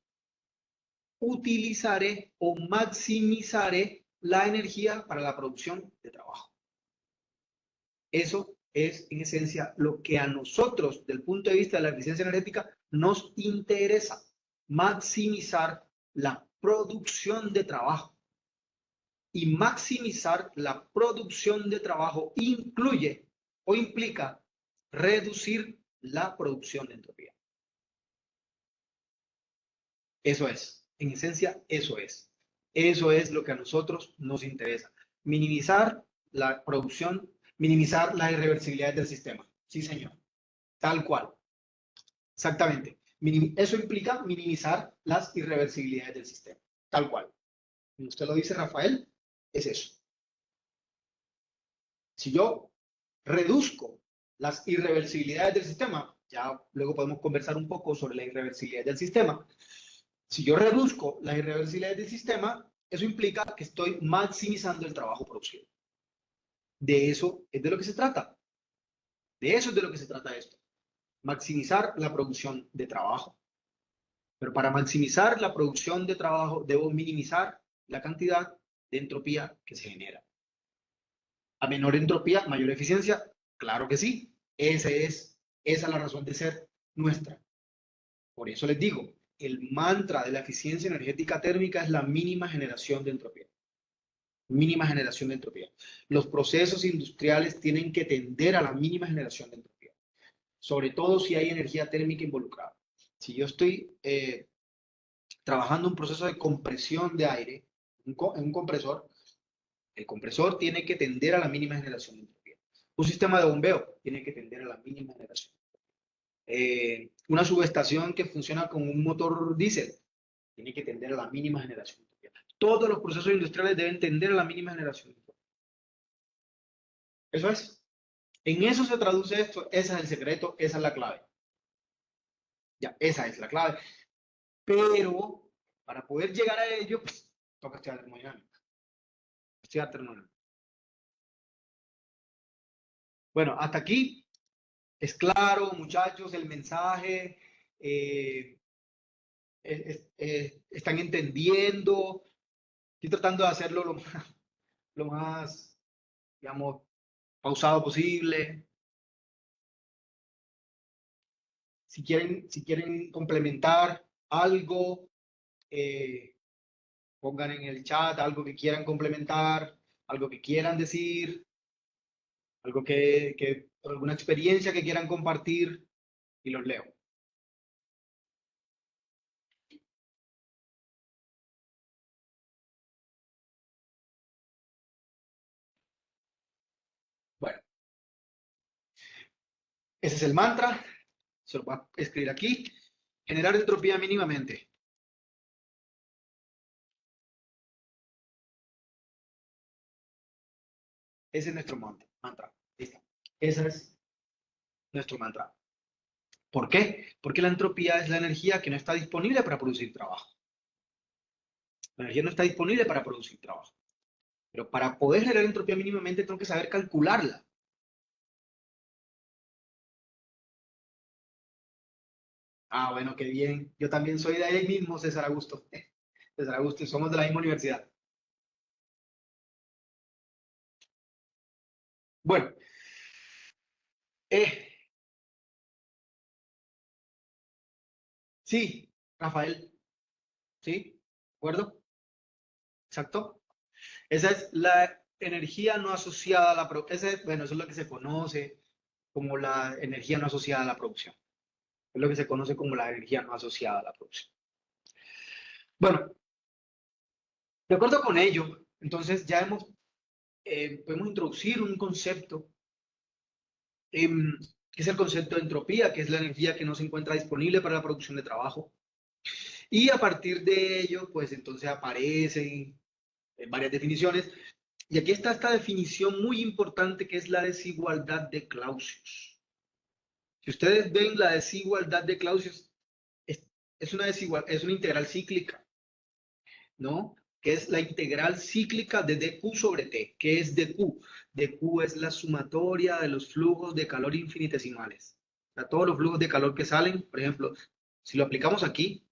utilizaré o maximizaré la energía para la producción de trabajo. Eso es, en esencia, lo que a nosotros, del punto de vista de la eficiencia energética, nos interesa. Maximizar la producción de trabajo. Y maximizar la producción de trabajo incluye o implica reducir la producción de entropía. Eso es, en esencia, eso es. Eso es lo que a nosotros nos interesa. Minimizar la producción, minimizar las irreversibilidades del sistema. Sí, señor. Tal cual. Exactamente. Eso implica minimizar las irreversibilidades del sistema. Tal cual. Como usted lo dice, Rafael, es eso. Si yo reduzco las irreversibilidades del sistema, ya luego podemos conversar un poco sobre la irreversibilidad del sistema. Si yo reduzco las irreversibilidades del sistema, eso implica que estoy maximizando el trabajo producido. De eso es de lo que se trata. De eso es de lo que se trata esto. Maximizar la producción de trabajo. Pero para maximizar la producción de trabajo, debo minimizar la cantidad de entropía que se genera. A menor entropía, mayor eficiencia. Claro que sí. Esa es la razón de ser nuestra. Por eso les digo, el mantra de la eficiencia energética térmica es la mínima generación de entropía. Mínima generación de entropía. Los procesos industriales tienen que tender a la mínima generación de entropía. Sobre todo si hay energía térmica involucrada. Si yo estoy trabajando un proceso de compresión de aire en un compresor, el compresor tiene que tender a la mínima generación de entropía. Un sistema de bombeo tiene que tender a la mínima generación. Una subestación que funciona con un motor diésel tiene que tender a la mínima generación. Todos los procesos industriales deben tender a la mínima generación. Eso es. En eso se traduce esto. Ese es el secreto, esa es la clave. Ya, esa es la clave. Pero para poder llegar a ello, pues, toca estudiar termodinámica. Estudiar termodinámica. Bueno, hasta aquí es claro, muchachos, el mensaje. Están entendiendo. Estoy tratando de hacerlo lo más, digamos, pausado posible. Si quieren complementar algo, pongan en el chat algo que quieran complementar, algo que quieran decir, algo alguna experiencia que quieran compartir y los leo. Bueno, ese es el mantra. Se lo voy a escribir aquí. Generar entropía mínimamente. Ese es nuestro mantra. Listo. Ese es nuestro mantra. ¿Por qué? Porque la entropía es la energía que no está disponible para producir trabajo. La energía no está disponible para producir trabajo. Pero para poder generar entropía mínimamente tengo que saber calcularla. Ah, bueno, qué bien. Yo también soy de ahí mismo, César Augusto. César Augusto, y somos de la misma universidad. Bueno, sí, Rafael, ¿sí? ¿De acuerdo? Exacto. Esa es la energía no asociada a la producción. Bueno, eso es lo que se conoce como la energía no asociada a la producción. Es lo que se conoce como la energía no asociada a la producción. Bueno, de acuerdo con ello, entonces ya podemos introducir un concepto, que es el concepto de entropía, que es la energía que no se encuentra disponible para la producción de trabajo. Y a partir de ello, pues entonces aparecen varias definiciones. Y aquí está esta definición muy importante que es la desigualdad de Clausius. Si ustedes ven la desigualdad de Clausius, es una integral cíclica, ¿no? Que es la integral cíclica de dq sobre t. ¿Qué es dq? dq es la sumatoria de los flujos de calor infinitesimales. O sea, todos los flujos de calor que salen, por ejemplo, si lo aplicamos aquí,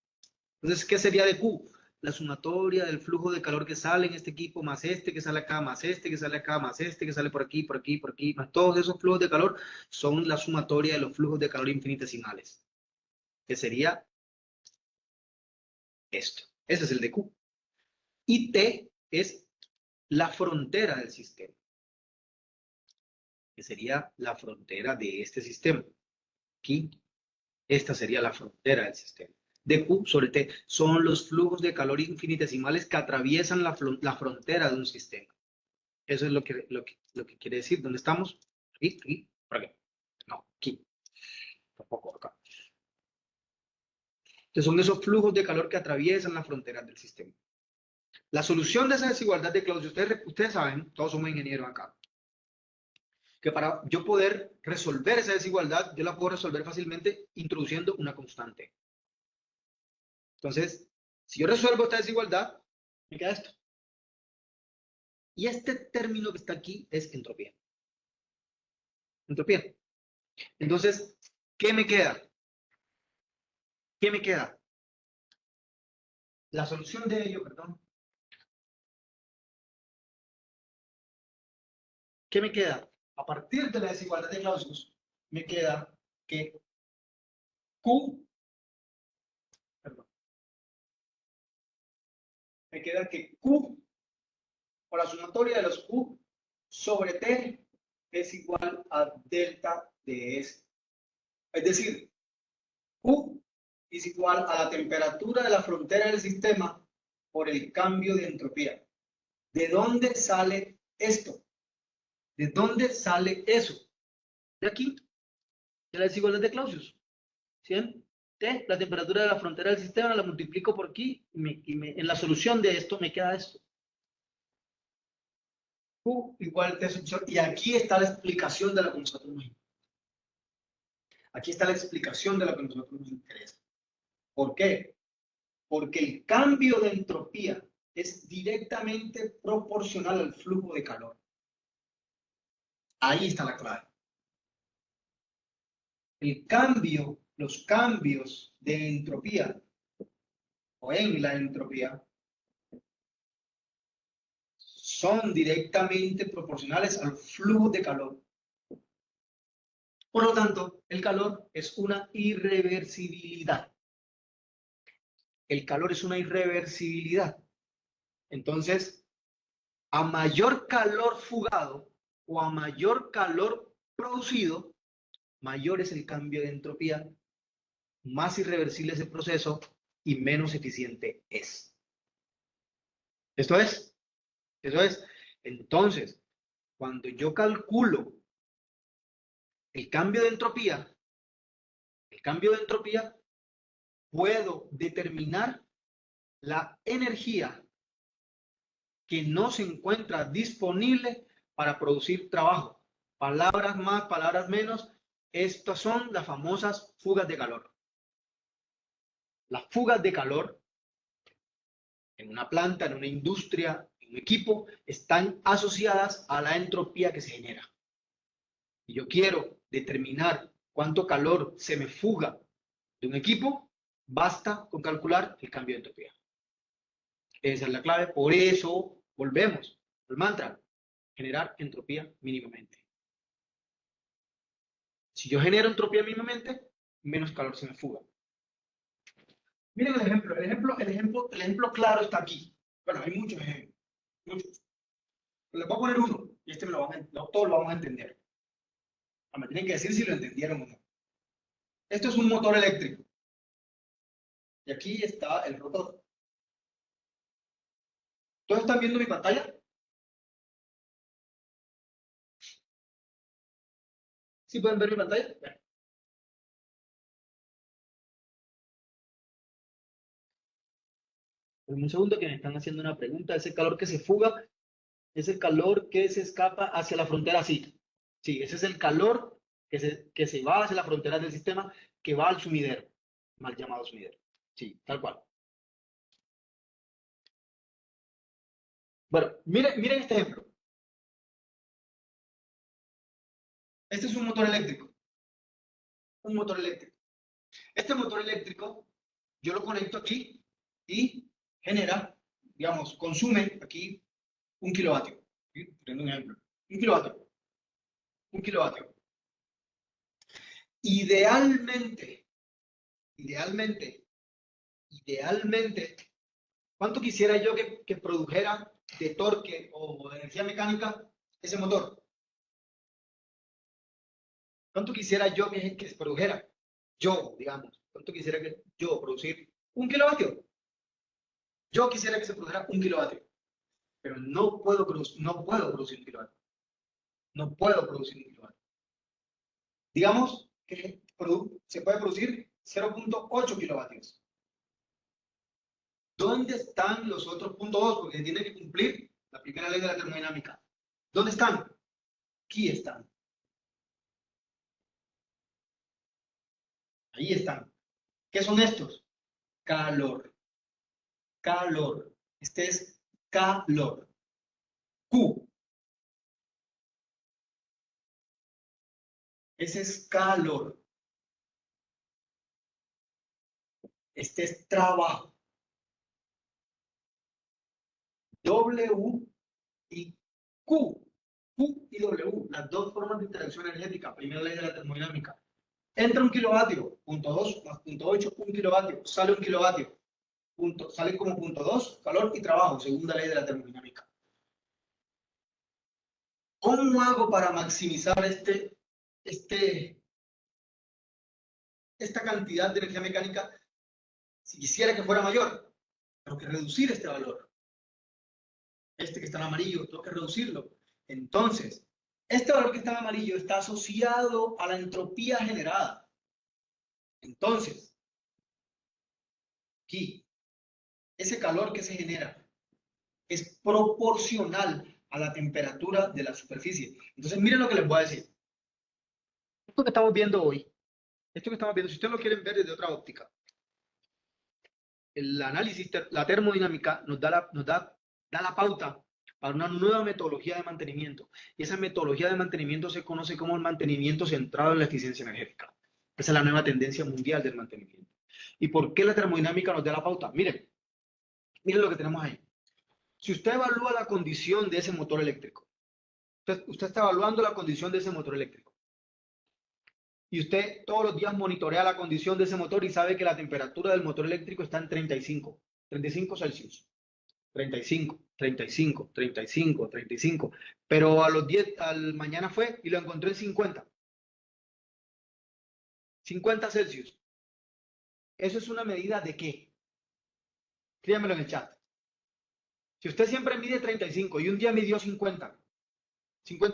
entonces, ¿qué sería dq? La sumatoria del flujo de calor que sale en este equipo, más este que sale acá, más este que sale acá, más este que sale por aquí, por aquí, por aquí, más todos esos flujos de calor son la sumatoria de los flujos de calor infinitesimales, que sería esto. Ese es el dq. Y T es la frontera del sistema, que sería la frontera de este sistema. Aquí, esta sería la frontera del sistema. dq sobre T son los flujos de calor infinitesimales que atraviesan la frontera de un sistema. Eso es lo que quiere decir. ¿Dónde estamos? Aquí, aquí, por aquí. No, aquí. Tampoco acá. Entonces son esos flujos de calor que atraviesan las fronteras del sistema. La solución de esa desigualdad de Clausius, ustedes saben, todos somos ingenieros acá, que para yo poder resolver esa desigualdad, yo la puedo resolver fácilmente introduciendo una constante. Entonces, si yo resuelvo esta desigualdad, me queda esto. Y este término que está aquí es entropía. Entropía. Entonces, ¿qué me queda? ¿Qué me queda? La solución de ello, perdón. ¿Qué me queda? A partir de la desigualdad de Clausius, me queda que Q, perdón, me queda que Q, o la sumatoria de los Q sobre T, es igual a delta de S. Es decir, Q es igual a la temperatura de la frontera del sistema por el cambio de entropía. ¿De dónde sale esto? ¿De dónde sale eso? De aquí, de la desigualdad de Clausius. ¿Sí ven? La temperatura de la frontera del sistema la multiplico por aquí en la solución de esto me queda esto. Q igual T sub 0. Y aquí está la explicación de lo que nosotros nos interesa. Aquí está la explicación de lo que nosotros nos interesa. ¿Por qué? Porque el cambio de entropía es directamente proporcional al flujo de calor. Ahí está la clave. Los cambios de entropía o en la entropía son directamente proporcionales al flujo de calor. Por lo tanto, el calor es una irreversibilidad. El calor es una irreversibilidad. Entonces, a mayor calor fugado o a mayor calor producido, mayor es el cambio de entropía, más irreversible es el proceso y menos eficiente es. ¿Esto es? Eso es. Entonces, cuando yo calculo el cambio de entropía, puedo determinar la energía que no se encuentra disponible para producir trabajo. Palabras más, palabras menos, estas son las famosas fugas de calor. Las fugas de calor en una planta, en una industria, en un equipo, están asociadas a la entropía que se genera. Y yo quiero determinar cuánto calor se me fuga de un equipo, basta con calcular el cambio de entropía. Esa es la clave. Por eso volvemos al mantra: generar entropía mínimamente. Si yo genero entropía mínimamente, menos calor se me fuga. Miren el ejemplo. El ejemplo claro está aquí. Bueno, hay muchos ejemplos. Muchos. Les voy a poner uno y este todos lo vamos a entender. Me tienen que decir si lo entendieron o no. Esto es un motor eléctrico. Y aquí está el rotor. ¿Todos están viendo mi pantalla? ¿Sí pueden ver mi pantalla? Bueno. Un segundo que me están haciendo una pregunta. Ese calor que se fuga es el calor que se escapa hacia la frontera, sí. Sí, ese es el calor que se va hacia la frontera del sistema, que va al sumidero, mal llamado sumidero. Sí, tal cual. Bueno, miren este ejemplo. Este es un motor eléctrico. Un motor eléctrico. Este motor eléctrico, yo lo conecto aquí y genera, digamos, consume aquí 1 kilovatio. ¿Sí? Poniendo un ejemplo. 1 kilovatio. 1 kilovatio. Idealmente, ¿cuánto quisiera yo que produjera de torque o de energía mecánica ese motor? ¿Cuánto quisiera yo que se produjera? Yo, digamos, ¿cuánto quisiera que yo producir? 1 kilovatio. Yo quisiera que se produjera 1 kilovatio, pero no puedo producir 1 kilovatio. No puedo producir 1 kilovatio. Digamos que se puede producir 0.8 kilovatios. ¿Dónde están los otros 0.2? Porque tiene que cumplir la primera ley de la termodinámica. ¿Dónde están? Aquí están. Ahí están. ¿Qué son estos? Calor. Calor. Este es calor. Q. Ese es calor. Este es trabajo. W y Q. Q y W, las dos formas de interacción energética, primera ley de la termodinámica. Entra 1 kilovatio, 0.2 más 0.8, 1 kilovatio, sale 1 kilovatio, sale como 0.2, calor y trabajo, segunda ley de la termodinámica. ¿Cómo hago para maximizar esta cantidad de energía mecánica si quisiera que fuera mayor? Tengo que reducir este valor. Este que está en amarillo, tengo que reducirlo. Entonces, Este valor que está en amarillo está asociado a la entropía generada. Entonces, aquí, ese calor que se genera es proporcional a la temperatura de la superficie. Entonces, miren lo que les voy a decir. Esto que estamos viendo hoy, esto que estamos viendo, si ustedes lo quieren ver desde otra óptica, el análisis, la termodinámica nos da la pauta para una nueva metodología de mantenimiento. Y esa metodología de mantenimiento se conoce como el mantenimiento centrado en la eficiencia energética. Esa es la nueva tendencia mundial del mantenimiento. ¿Y por qué la termodinámica nos da la pauta? Miren lo que tenemos ahí. Si usted evalúa la condición de ese motor eléctrico, usted está evaluando la condición de ese motor eléctrico. Y usted todos los días monitorea la condición de ese motor y sabe que la temperatura del motor eléctrico está en 35 Celsius. 35, 35, 35, 35. Pero a los 10, al mañana fue y lo encontró en 50. 50 Celsius. ¿Eso es una medida de qué? Escríbamelo en el chat. Si usted siempre mide 35 y un día midió 50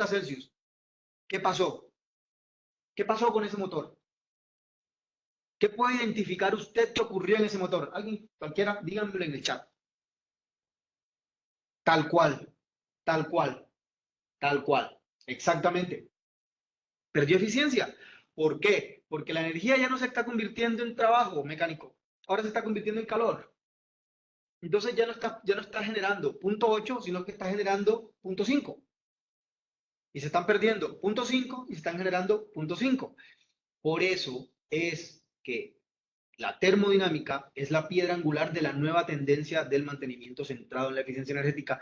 Celsius, ¿qué pasó? ¿Qué pasó con ese motor? ¿Qué puede identificar usted que ocurrió en ese motor? Alguien, cualquiera, díganmelo en el chat. Tal cual, tal cual, tal cual. Exactamente. Perdió eficiencia. ¿Por qué? Porque la energía ya no se está convirtiendo en trabajo mecánico. Ahora se está convirtiendo en calor. Entonces ya no está generando 0.8, sino que está generando 0.5. Y se están perdiendo 0.5 y se están generando 0.5. Por eso es que la termodinámica es la piedra angular de la nueva tendencia del mantenimiento centrado en la eficiencia energética,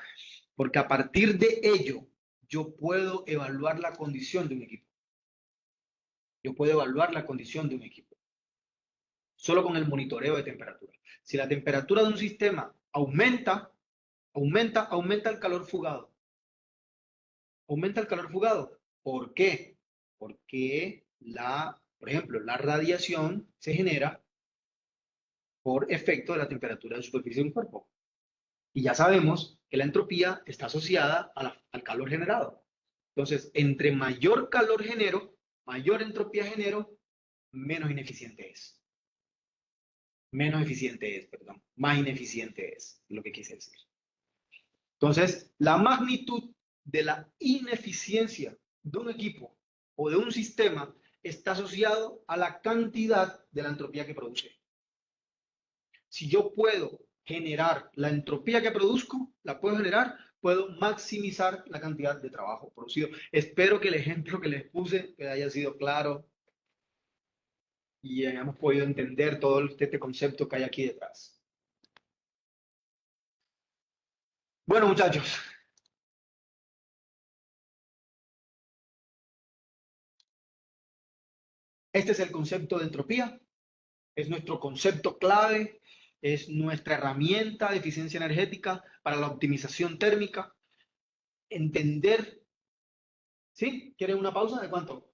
porque a partir de ello yo puedo evaluar la condición de un equipo. Yo puedo evaluar la condición de un equipo solo con el monitoreo de temperatura. Si la temperatura de un sistema aumenta el calor fugado. Aumenta el calor fugado. ¿Por qué? Porque por ejemplo, la radiación se genera por efecto de la temperatura de superficie de un cuerpo. Y ya sabemos que la entropía está asociada al calor generado. Entonces, entre mayor calor genero, mayor entropía genero, menos ineficiente es. Menos eficiente es, perdón. Más ineficiente es, lo que quise decir. Entonces, la magnitud de la ineficiencia de un equipo o de un sistema está asociado a la cantidad de la entropía que produce. Si yo puedo generar la entropía que produzco, la puedo generar, puedo maximizar la cantidad de trabajo producido. Espero que el ejemplo que les puse que haya sido claro y hayamos podido entender todo este concepto que hay aquí detrás. Bueno, muchachos. Este es el concepto de entropía. Es nuestro concepto clave, es nuestra herramienta de eficiencia energética para la optimización térmica. Entender, ¿sí? ¿Quieren una pausa? ¿De cuánto?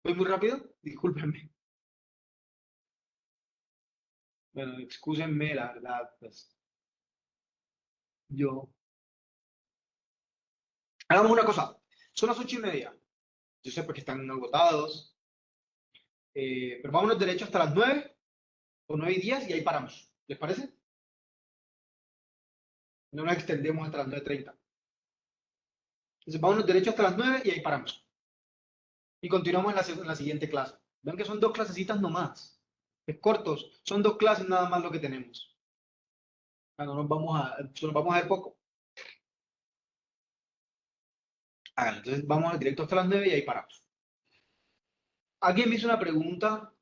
¿Voy muy rápido? Discúlpenme. Bueno, excúsenme pues, yo. Hagamos una cosa. Son las 8:30. Yo sé porque están agotados. Pero vámonos derecho hasta las 9 o 9:10 y ahí paramos. ¿Les parece? No nos extendemos hasta las 9:30. Entonces vámonos derecho hasta las 9 y ahí paramos. Y continuamos en la siguiente clase. Ven que son 2 clasecitas nomás. Es cortos. Son 2 clases nada más lo que tenemos. No nos vamos a ver poco. Entonces vamos directo hasta las 9 y ahí paramos. Alguien me hizo una pregunta,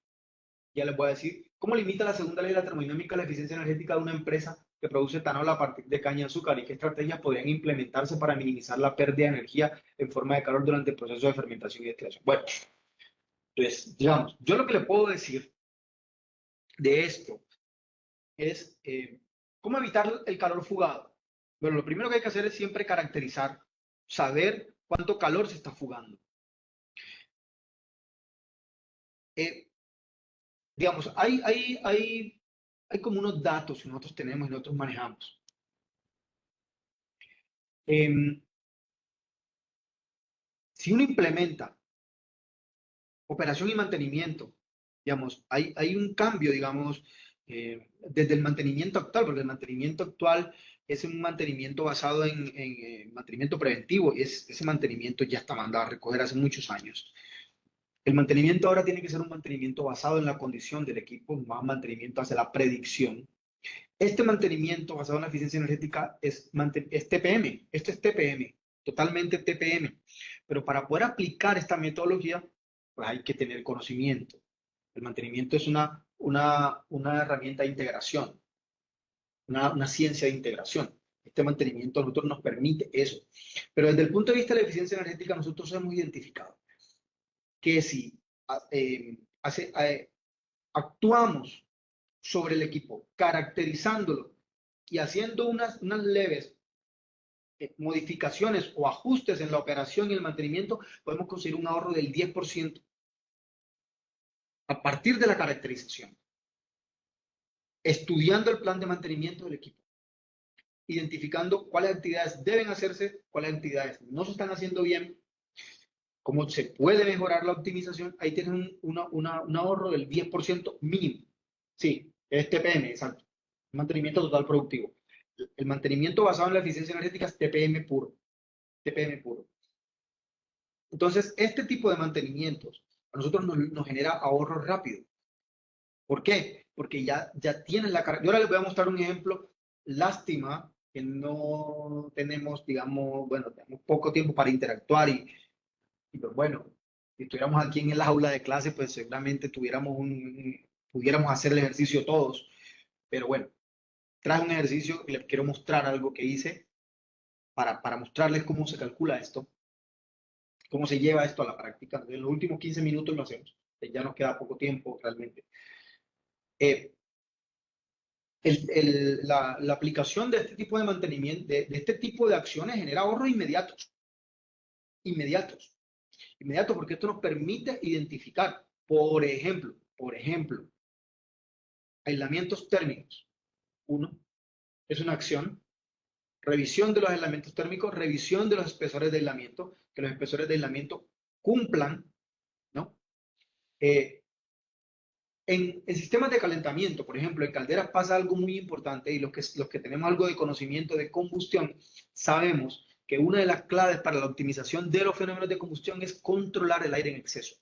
ya les voy a decir. ¿Cómo limita la segunda ley de la termodinámica la eficiencia energética de una empresa que produce etanol a partir de caña de azúcar? ¿Y qué estrategias podrían implementarse para minimizar la pérdida de energía en forma de calor durante el proceso de fermentación y destilación? Bueno, entonces, digamos, yo lo que le puedo decir de esto es cómo evitar el calor fugado. Bueno, lo primero que hay que hacer es siempre caracterizar, saber cuánto calor se está fugando. Digamos, hay como unos datos que nosotros tenemos y nosotros manejamos. Si uno implementa operación y mantenimiento, digamos, hay un cambio, digamos, desde el mantenimiento actual, porque el mantenimiento actual es un mantenimiento basado en mantenimiento preventivo, y ese mantenimiento ya está mandado a recoger hace muchos años. El mantenimiento ahora tiene que ser un mantenimiento basado en la condición del equipo, más mantenimiento hacia la predicción. Este mantenimiento basado en la eficiencia energética es TPM, esto es TPM, totalmente TPM. Pero para poder aplicar esta metodología, pues hay que tener conocimiento. El mantenimiento es una herramienta de integración, una ciencia de integración. Este mantenimiento a nosotros nos permite eso. Pero desde el punto de vista de la eficiencia energética, nosotros hemos identificado que si actuamos sobre el equipo, caracterizándolo y haciendo unas leves modificaciones o ajustes en la operación y el mantenimiento, podemos conseguir un ahorro del 10% a partir de la caracterización, estudiando el plan de mantenimiento del equipo, identificando cuáles actividades deben hacerse, cuáles actividades no se están haciendo bien, cómo se puede mejorar la optimización. Ahí tienen un ahorro del 10% mínimo. Sí, es TPM, exacto. Mantenimiento total productivo. El mantenimiento basado en la eficiencia energética es TPM puro. TPM puro. Entonces, este tipo de mantenimientos a nosotros nos genera ahorro rápido. ¿Por qué? Porque ya tienes la carga. Yo ahora les voy a mostrar un ejemplo. Lástima que no tenemos, digamos, bueno, tenemos poco tiempo para interactuar y pues bueno, si estuviéramos aquí en el aula de clase, pues seguramente pudiéramos hacer el ejercicio todos. Pero bueno, traje un ejercicio y les quiero mostrar algo que hice para mostrarles cómo se calcula esto, cómo se lleva esto a la práctica. En los últimos 15 minutos lo hacemos. Ya nos queda poco tiempo realmente. La aplicación de este tipo de mantenimiento, de este tipo de acciones genera ahorros inmediatos. Inmediatos. Inmediatos porque esto nos permite identificar, por ejemplo, aislamientos térmicos. Uno, es una acción. Revisión de los aislamientos térmicos, revisión de los espesores de aislamiento, que los espesores de aislamiento cumplan, ¿no? En sistemas de calentamiento, por ejemplo, en calderas pasa algo muy importante y los que tenemos algo de conocimiento de combustión, sabemos que una de las claves para la optimización de los fenómenos de combustión es controlar el aire en exceso.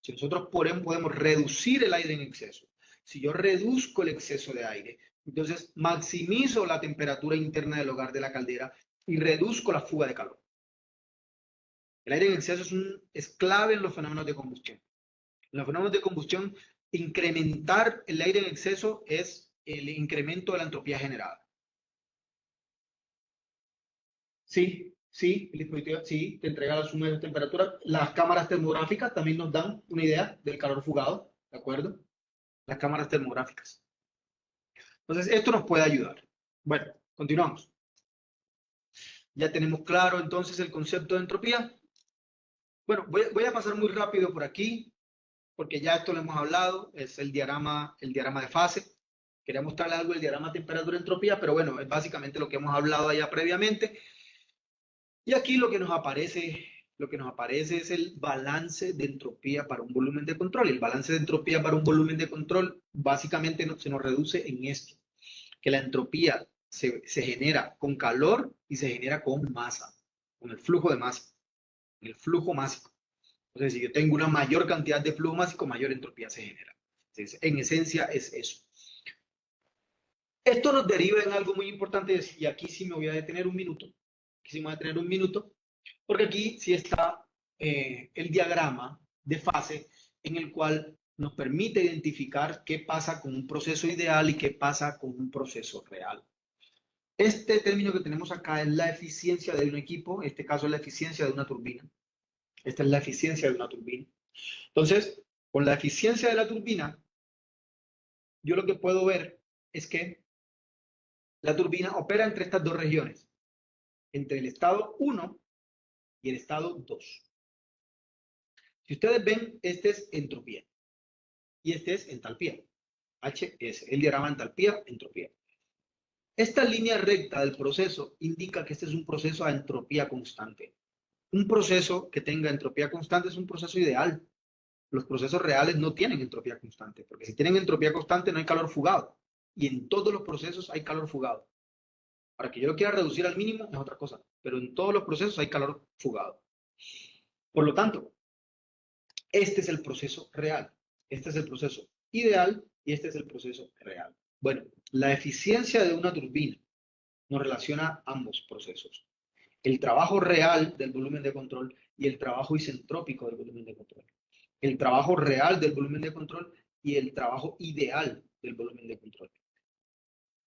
Si nosotros podemos reducir el aire en exceso, si yo reduzco el exceso de aire, entonces maximizo la temperatura interna del hogar de la caldera y reduzco la fuga de calor. El aire en exceso es clave en los fenómenos de combustión. En los fenómenos de combustión, incrementar el aire en exceso es el incremento de la entropía generada. Sí, el dispositivo sí te entrega la suma de temperatura. Las cámaras termográficas también nos dan una idea del calor fugado, ¿de acuerdo? Las cámaras termográficas. Entonces, esto nos puede ayudar. Bueno, continuamos. Ya tenemos claro entonces el concepto de entropía. Bueno, voy a pasar muy rápido por aquí, porque ya esto lo hemos hablado, es el diagrama de fase. Quería mostrarles algo del diagrama temperatura-entropía, pero bueno, es básicamente lo que hemos hablado allá previamente. Y aquí lo que nos aparece es el balance de entropía para un volumen de control. El balance de entropía para un volumen de control básicamente se nos reduce en esto, que la entropía se genera con calor y se genera con masa, con el flujo de masa, el flujo másico. Entonces, si yo tengo una mayor cantidad de flujo másico, mayor entropía se genera. Entonces, en esencia es eso. Esto nos deriva en algo muy importante y aquí sí me voy a detener un minuto. Aquí sí me voy a detener un minuto, porque aquí sí está el diagrama de fase en el cual nos permite identificar qué pasa con un proceso ideal y qué pasa con un proceso real. Este término que tenemos acá es la eficiencia de un equipo, en este caso es la eficiencia de una turbina. Esta es la eficiencia de una turbina. Entonces, con la eficiencia de la turbina, yo lo que puedo ver es que la turbina opera entre estas dos regiones, entre el estado 1 y el estado 2. Si ustedes ven, este es entropía y este es entalpía. HS, el diagrama entalpía-entropía. Esta línea recta del proceso indica que este es un proceso a entropía constante. Un proceso que tenga entropía constante es un proceso ideal. Los procesos reales no tienen entropía constante, porque si tienen entropía constante no hay calor fugado. Y en todos los procesos hay calor fugado. Para que yo lo quiera reducir al mínimo es otra cosa, pero en todos los procesos hay calor fugado. Por lo tanto, este es el proceso real, este es el proceso ideal y este es el proceso real. Bueno, la eficiencia de una turbina nos relaciona ambos procesos. El trabajo real del volumen de control y el trabajo isentrópico del volumen de control. El trabajo real del volumen de control y el trabajo ideal del volumen de control.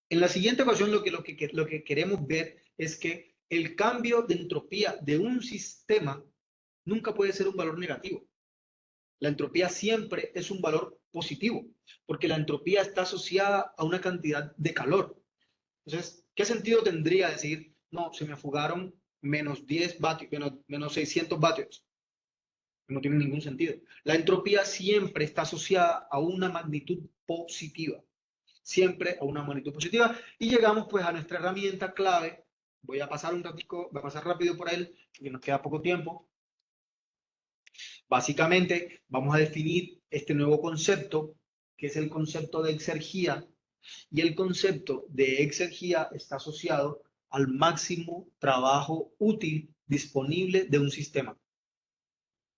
En la siguiente ocasión lo que queremos ver es que el cambio de entropía de un sistema nunca puede ser un valor negativo. La entropía siempre es un valor positivo, porque la entropía está asociada a una cantidad de calor. Entonces, ¿qué sentido tendría decir, no, se me fugaron menos 10 vatios, menos 600 vatios? No tiene ningún sentido. La entropía siempre está asociada a una magnitud positiva. Siempre a una magnitud positiva. Y llegamos pues a nuestra herramienta clave. Voy a pasar un ratico, voy a pasar rápido por él, porque nos queda poco tiempo. Básicamente, vamos a definir este nuevo concepto, que es el concepto de exergía, y el concepto de exergía está asociado al máximo trabajo útil disponible de un sistema.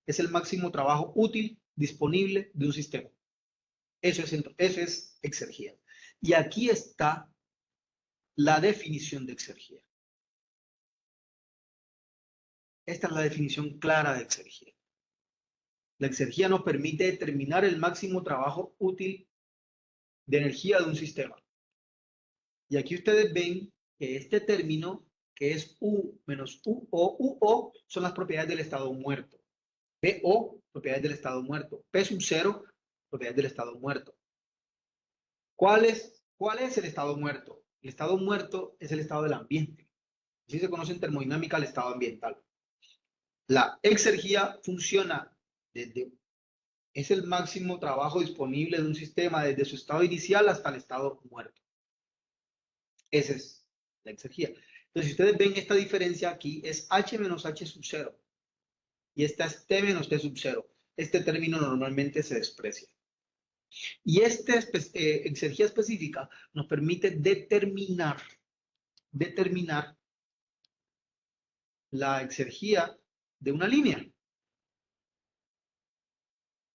Es el máximo trabajo útil disponible de un sistema. Eso es exergía. Y aquí está la definición de exergía. Esta es la definición clara de exergía. La exergía nos permite determinar el máximo trabajo útil de energía de un sistema. Y aquí ustedes ven que este término, que es U menos UO, son las propiedades del estado muerto. PO, propiedades del estado muerto. P sub 0, propiedades del estado muerto. ¿Cuál es el estado muerto? El estado muerto es el estado del ambiente. Así se conoce en termodinámica el estado ambiental. La exergía funciona es el máximo trabajo disponible de un sistema desde su estado inicial hasta el estado muerto. Esa es la exergía. Entonces, si ustedes ven esta diferencia aquí, es H menos H sub 0. Y esta es T menos T sub 0. Este término normalmente se desprecia. Y esta exergía específica nos permite determinar la exergía de una línea.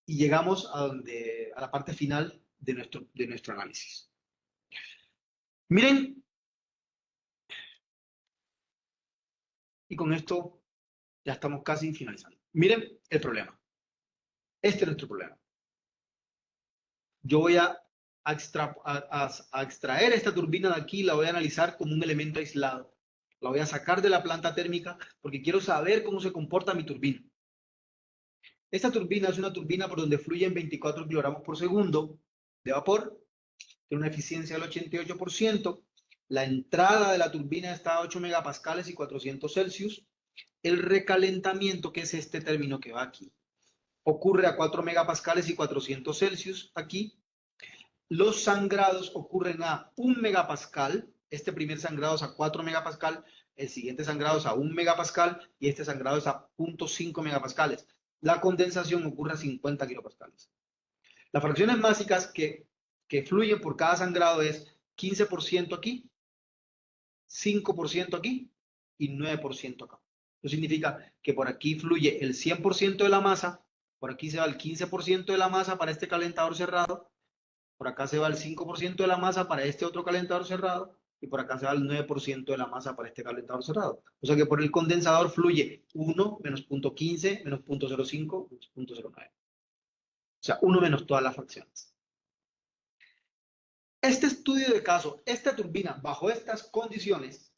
Y llegamos a la parte final de nuestro análisis. Miren, y con esto ya estamos casi finalizando. Miren el problema. Este es nuestro problema. Yo voy a extraer esta turbina de aquí, la voy a analizar como un elemento aislado. La voy a sacar de la planta térmica porque quiero saber cómo se comporta mi turbina. Esta turbina es una turbina por donde fluyen 24 kilogramos por segundo de vapor, tiene una eficiencia del 88%, la entrada de la turbina está a 8 megapascales y 400 Celsius, el recalentamiento, que es este término que va aquí, ocurre a 4 megapascales y 400 Celsius aquí, los sangrados ocurren a 1 megapascal, este primer sangrado es a 4 megapascal, el siguiente sangrado es a 1 megapascal y este sangrado es a 0.5 megapascales. La condensación ocurre a 50 kilopascales. Las fracciones básicas que fluyen por cada sangrado es 15% aquí, 5% aquí y 9% acá. Eso significa que por aquí fluye el 100% de la masa, por aquí se va el 15% de la masa para este calentador cerrado, por acá se va el 5% de la masa para este otro calentador cerrado y por acá se va el 9% de la masa para este calentador cerrado. O sea que por el condensador fluye 1 menos 0.15 menos 0.05 menos 0.09. O sea, 1 menos todas las fracciones. Este estudio de caso, esta turbina bajo estas condiciones,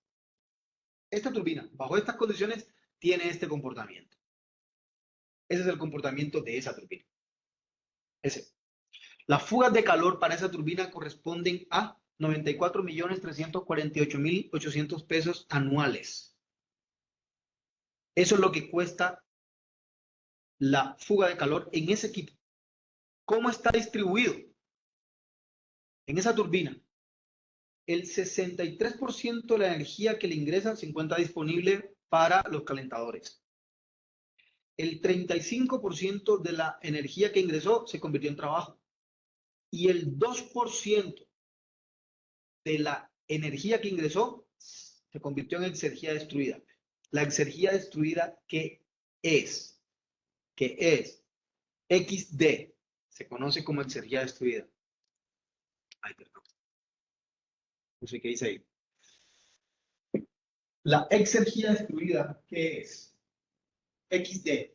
tiene este comportamiento. Ese es el comportamiento de esa turbina. Ese. Las fugas de calor para esa turbina corresponden a 94.348.800 pesos anuales. Eso es lo que cuesta la fuga de calor en ese equipo. ¿Cómo está distribuido? En esa turbina, el 63% de la energía que le ingresa se encuentra disponible para los calentadores. el 35% de la energía que ingresó se convirtió en trabajo. Y el 2% de la energía que ingresó se convirtió en exergía destruida. La exergía destruida, ¿qué es? ¿Qué es? XD se conoce como exergía destruida. Ay, perdón. No sé qué dice ahí. La exergía destruida, ¿qué es? XD.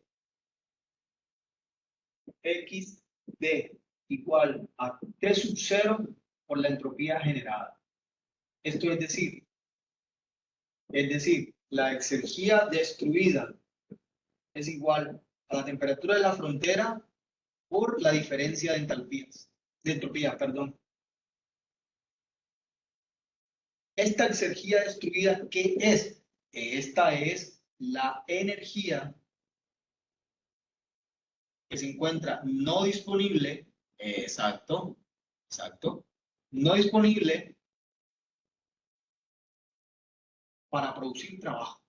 XD igual a T sub 0 por la entropía generada. Esto es decir, la exergía destruida es igual a la temperatura de la frontera por la diferencia de entalpías, de entropía, perdón. Esta exergía destruida, ¿qué es? Esta es la energía que se encuentra no disponible, exacto, no disponible para producir trabajo.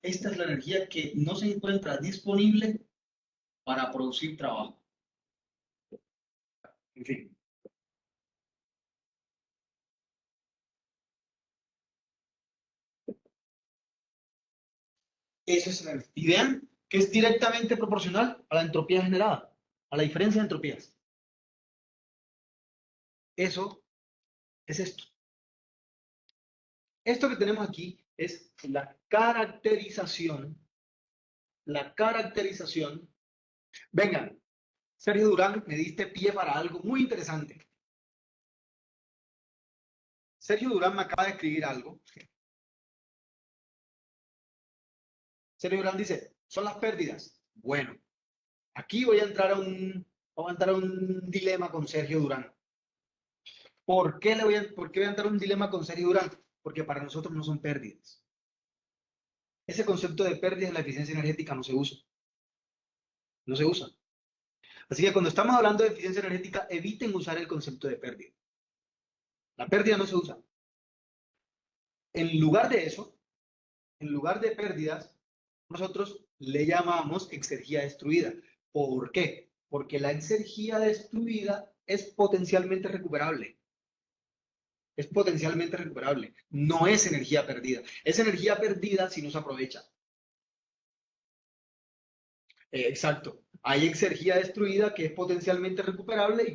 Esta es la energía que no se encuentra disponible para producir trabajo. En fin. Eso es energía. Y vean que es directamente proporcional a la entropía generada, a la diferencia de entropías. Eso es esto. Esto que tenemos aquí es la caracterización. La caracterización. Vengan, Sergio Durán, me diste pie para algo muy interesante. Sergio Durán me acaba de escribir algo. Sergio Durán dice, son las pérdidas. Bueno, aquí voy a entrar a un dilema con Sergio Durán. ¿Por qué voy a entrar a un dilema con Sergio Durán? Porque para nosotros no son pérdidas. Ese concepto de pérdidas en la eficiencia energética no se usa. No se usa. Así que cuando estamos hablando de eficiencia energética, eviten usar el concepto de pérdida. La pérdida no se usa. En lugar de eso, en lugar de pérdidas, nosotros le llamamos exergía destruida. ¿Por qué? Porque la exergía destruida es potencialmente recuperable. Es potencialmente recuperable. No es energía perdida. Es energía perdida si no se aprovecha. Exacto. Hay exergía destruida que es potencialmente recuperable y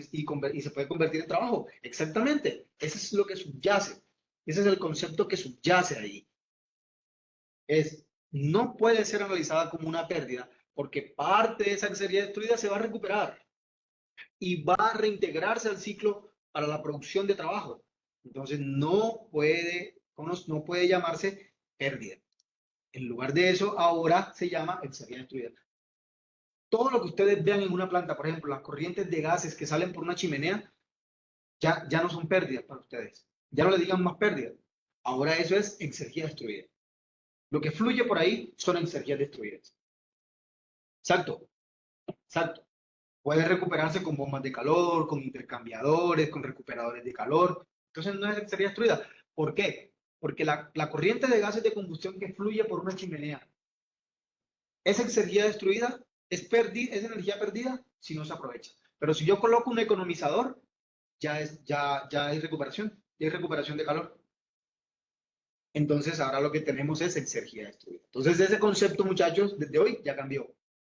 se puede convertir en trabajo. Exactamente. Eso es lo que subyace. Ese es el concepto que subyace ahí. No puede ser analizada como una pérdida porque parte de esa exergía destruida se va a recuperar y va a reintegrarse al ciclo para la producción de trabajo. Entonces no puede llamarse pérdida. En lugar de eso, ahora se llama exergía destruida. Todo lo que ustedes vean en una planta, por ejemplo, las corrientes de gases que salen por una chimenea, ya no son pérdidas para ustedes. Ya no le digan más pérdidas. Ahora eso es exergía destruida. Lo que fluye por ahí son exergías destruidas. Exacto, exacto. Puede recuperarse con bombas de calor, con intercambiadores, con recuperadores de calor. Entonces no es exergía destruida. ¿Por qué? Porque la corriente de gases de combustión que fluye por una chimenea, ¿es exergía destruida? ¿Es energía perdida? Si no se aprovecha. Pero si yo coloco un economizador, ya hay recuperación de calor. Entonces ahora lo que tenemos es exergía destruida. Entonces ese concepto, muchachos, desde hoy ya cambió.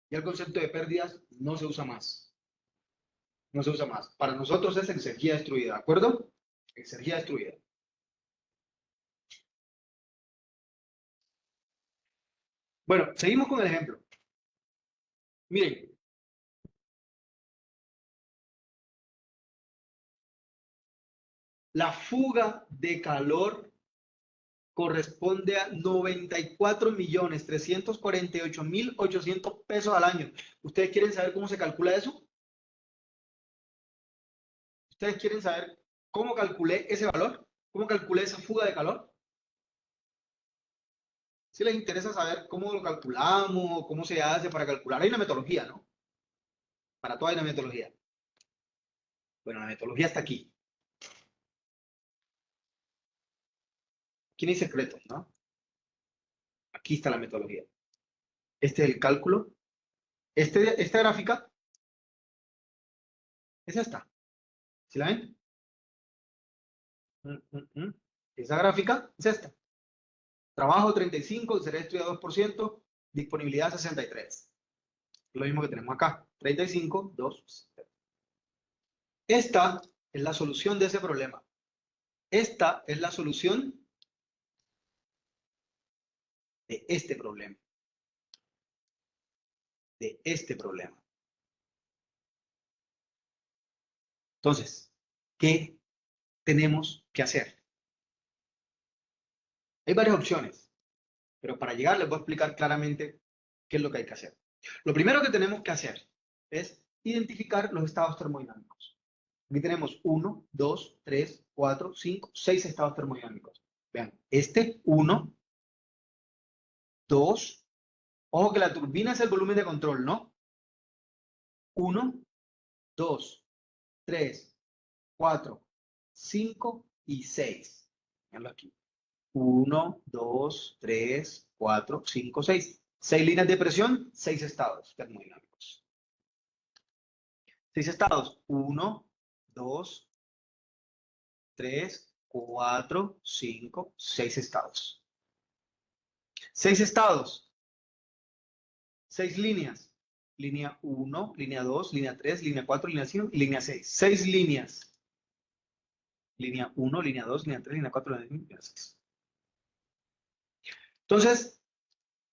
Ya el concepto de pérdidas no se usa más. No se usa más. Para nosotros es exergía destruida, ¿de acuerdo? Exergía destruida. Bueno, seguimos con el ejemplo. Miren. La fuga de calor corresponde a 94.348.800 pesos al año. ¿Ustedes quieren saber cómo se calcula eso? ¿Ustedes quieren saber cómo calculé ese valor? ¿Cómo calculé esa fuga de calor? Si les interesa saber cómo lo calculamos, cómo se hace para calcular, hay una metodología, ¿no? Para todo hay una metodología. Bueno, la metodología está aquí. Aquí no hay secretos, ¿no? Aquí está la metodología. Este es el cálculo. Esta gráfica es esta. ¿Sí la ven? Esa gráfica es esta. Trabajo 35, será estudiado 2%, disponibilidad 63. Lo mismo que tenemos acá. 35, 2. Esta es la solución de ese problema. Esta es la solución de este problema. De este problema. Entonces, ¿qué tenemos que hacer? Hay varias opciones, pero para llegar les voy a explicar claramente qué es lo que hay que hacer. Lo primero que tenemos que hacer es identificar los estados termodinámicos. Aquí tenemos 1, 2, 3, 4, 5, 6 estados termodinámicos. Vean, 1, 2, ojo que la turbina es el volumen de control, ¿no? 1, 2, 3, 4, 5 y 6. Veanlo aquí. 1, 2, 3, 4, 5, 6. 6 líneas de presión, 6 estados termodinámicos. 6 estados. 1, 2, 3, 4, 5, 6 estados. 6 estados. 6 líneas. Línea 1, línea 2, línea 3, línea 4, línea 5 y línea 6. 6 líneas. Línea 1, línea 2, línea 3, línea 4, línea 5, línea 6. Entonces,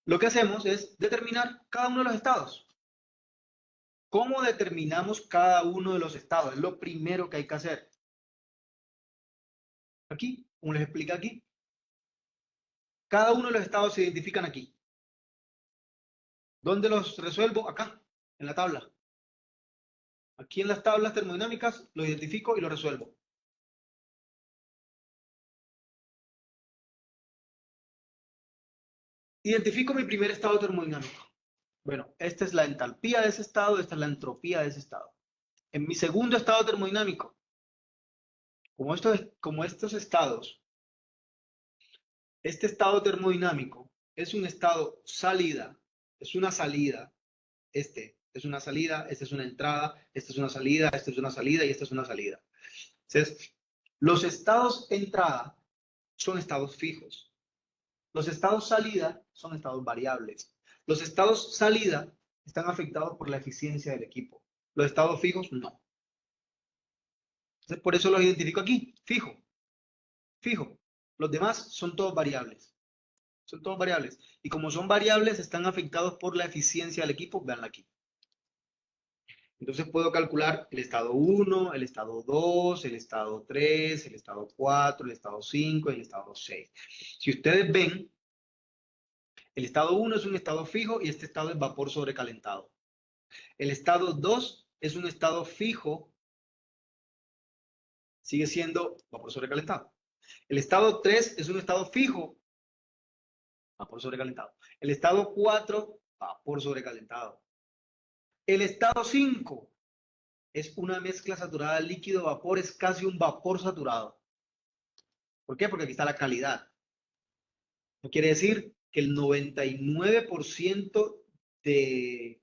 lo que hacemos es determinar cada uno de los estados. ¿Cómo determinamos cada uno de los estados? Es lo primero que hay que hacer. Aquí, como les explica aquí. Cada uno de los estados se identifican aquí. ¿Dónde los resuelvo? Acá, en la tabla. Aquí en las tablas termodinámicas lo identifico y lo resuelvo. Identifico mi primer estado termodinámico. Bueno, esta es la entalpía de ese estado, esta es la entropía de ese estado. En mi segundo estado termodinámico, como estos estados, este estado termodinámico es un estado salida, es una salida, este es una salida, esta es una entrada, esta es una salida, esta es una salida y esta es una salida. Entonces, los estados entrada son estados fijos. Los estados salida son estados variables. Los estados salida están afectados por la eficiencia del equipo. Los estados fijos, no. Entonces, por eso los identifico aquí, fijo, fijo. Los demás son todos variables. Son todos variables. Y como son variables, están afectados por la eficiencia del equipo, veanla aquí. Entonces puedo calcular el estado 1, el estado 2, el estado 3, el estado 4, el estado 5 y el estado 6. Si ustedes ven, el estado 1 es un estado fijo y este estado es vapor sobrecalentado. El estado 2 es un estado fijo, sigue siendo vapor sobrecalentado. El estado 3 es un estado fijo, vapor sobrecalentado. El estado 4, vapor sobrecalentado. El estado 5 es una mezcla saturada líquido-vapor, es casi un vapor saturado. ¿Por qué? Porque aquí está la calidad. No quiere decir que el 99% de...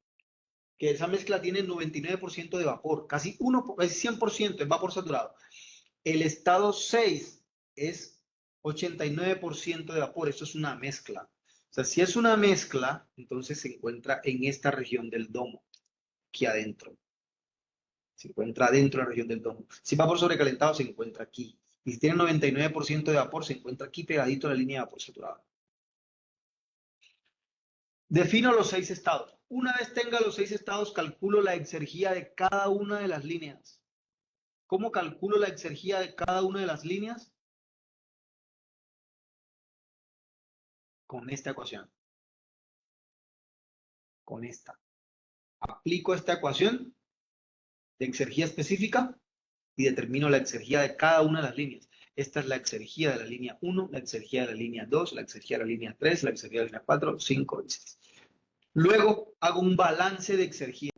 que esa mezcla tiene 99% de vapor, casi 100% es vapor saturado. El estado 6 es 89% de vapor, eso es una mezcla. O sea, si es una mezcla, entonces se encuentra en esta región del domo, aquí adentro. Se encuentra dentro de la región del domo. Si es vapor sobrecalentado, se encuentra aquí. Y si tiene 99% de vapor, se encuentra aquí pegadito a la línea de vapor saturado. Defino los 6 estados. Una vez tenga los 6 estados, calculo la exergía de cada una de las líneas. ¿Cómo calculo la exergía de cada una de las líneas? Con esta ecuación. Con esta. Aplico esta ecuación de exergía específica y determino la exergía de cada una de las líneas. Esta es la exergía de la línea 1, la exergía de la línea 2, la exergía de la línea 3, la exergía de la línea 4, 5 y 6. Luego hago un balance de exergía.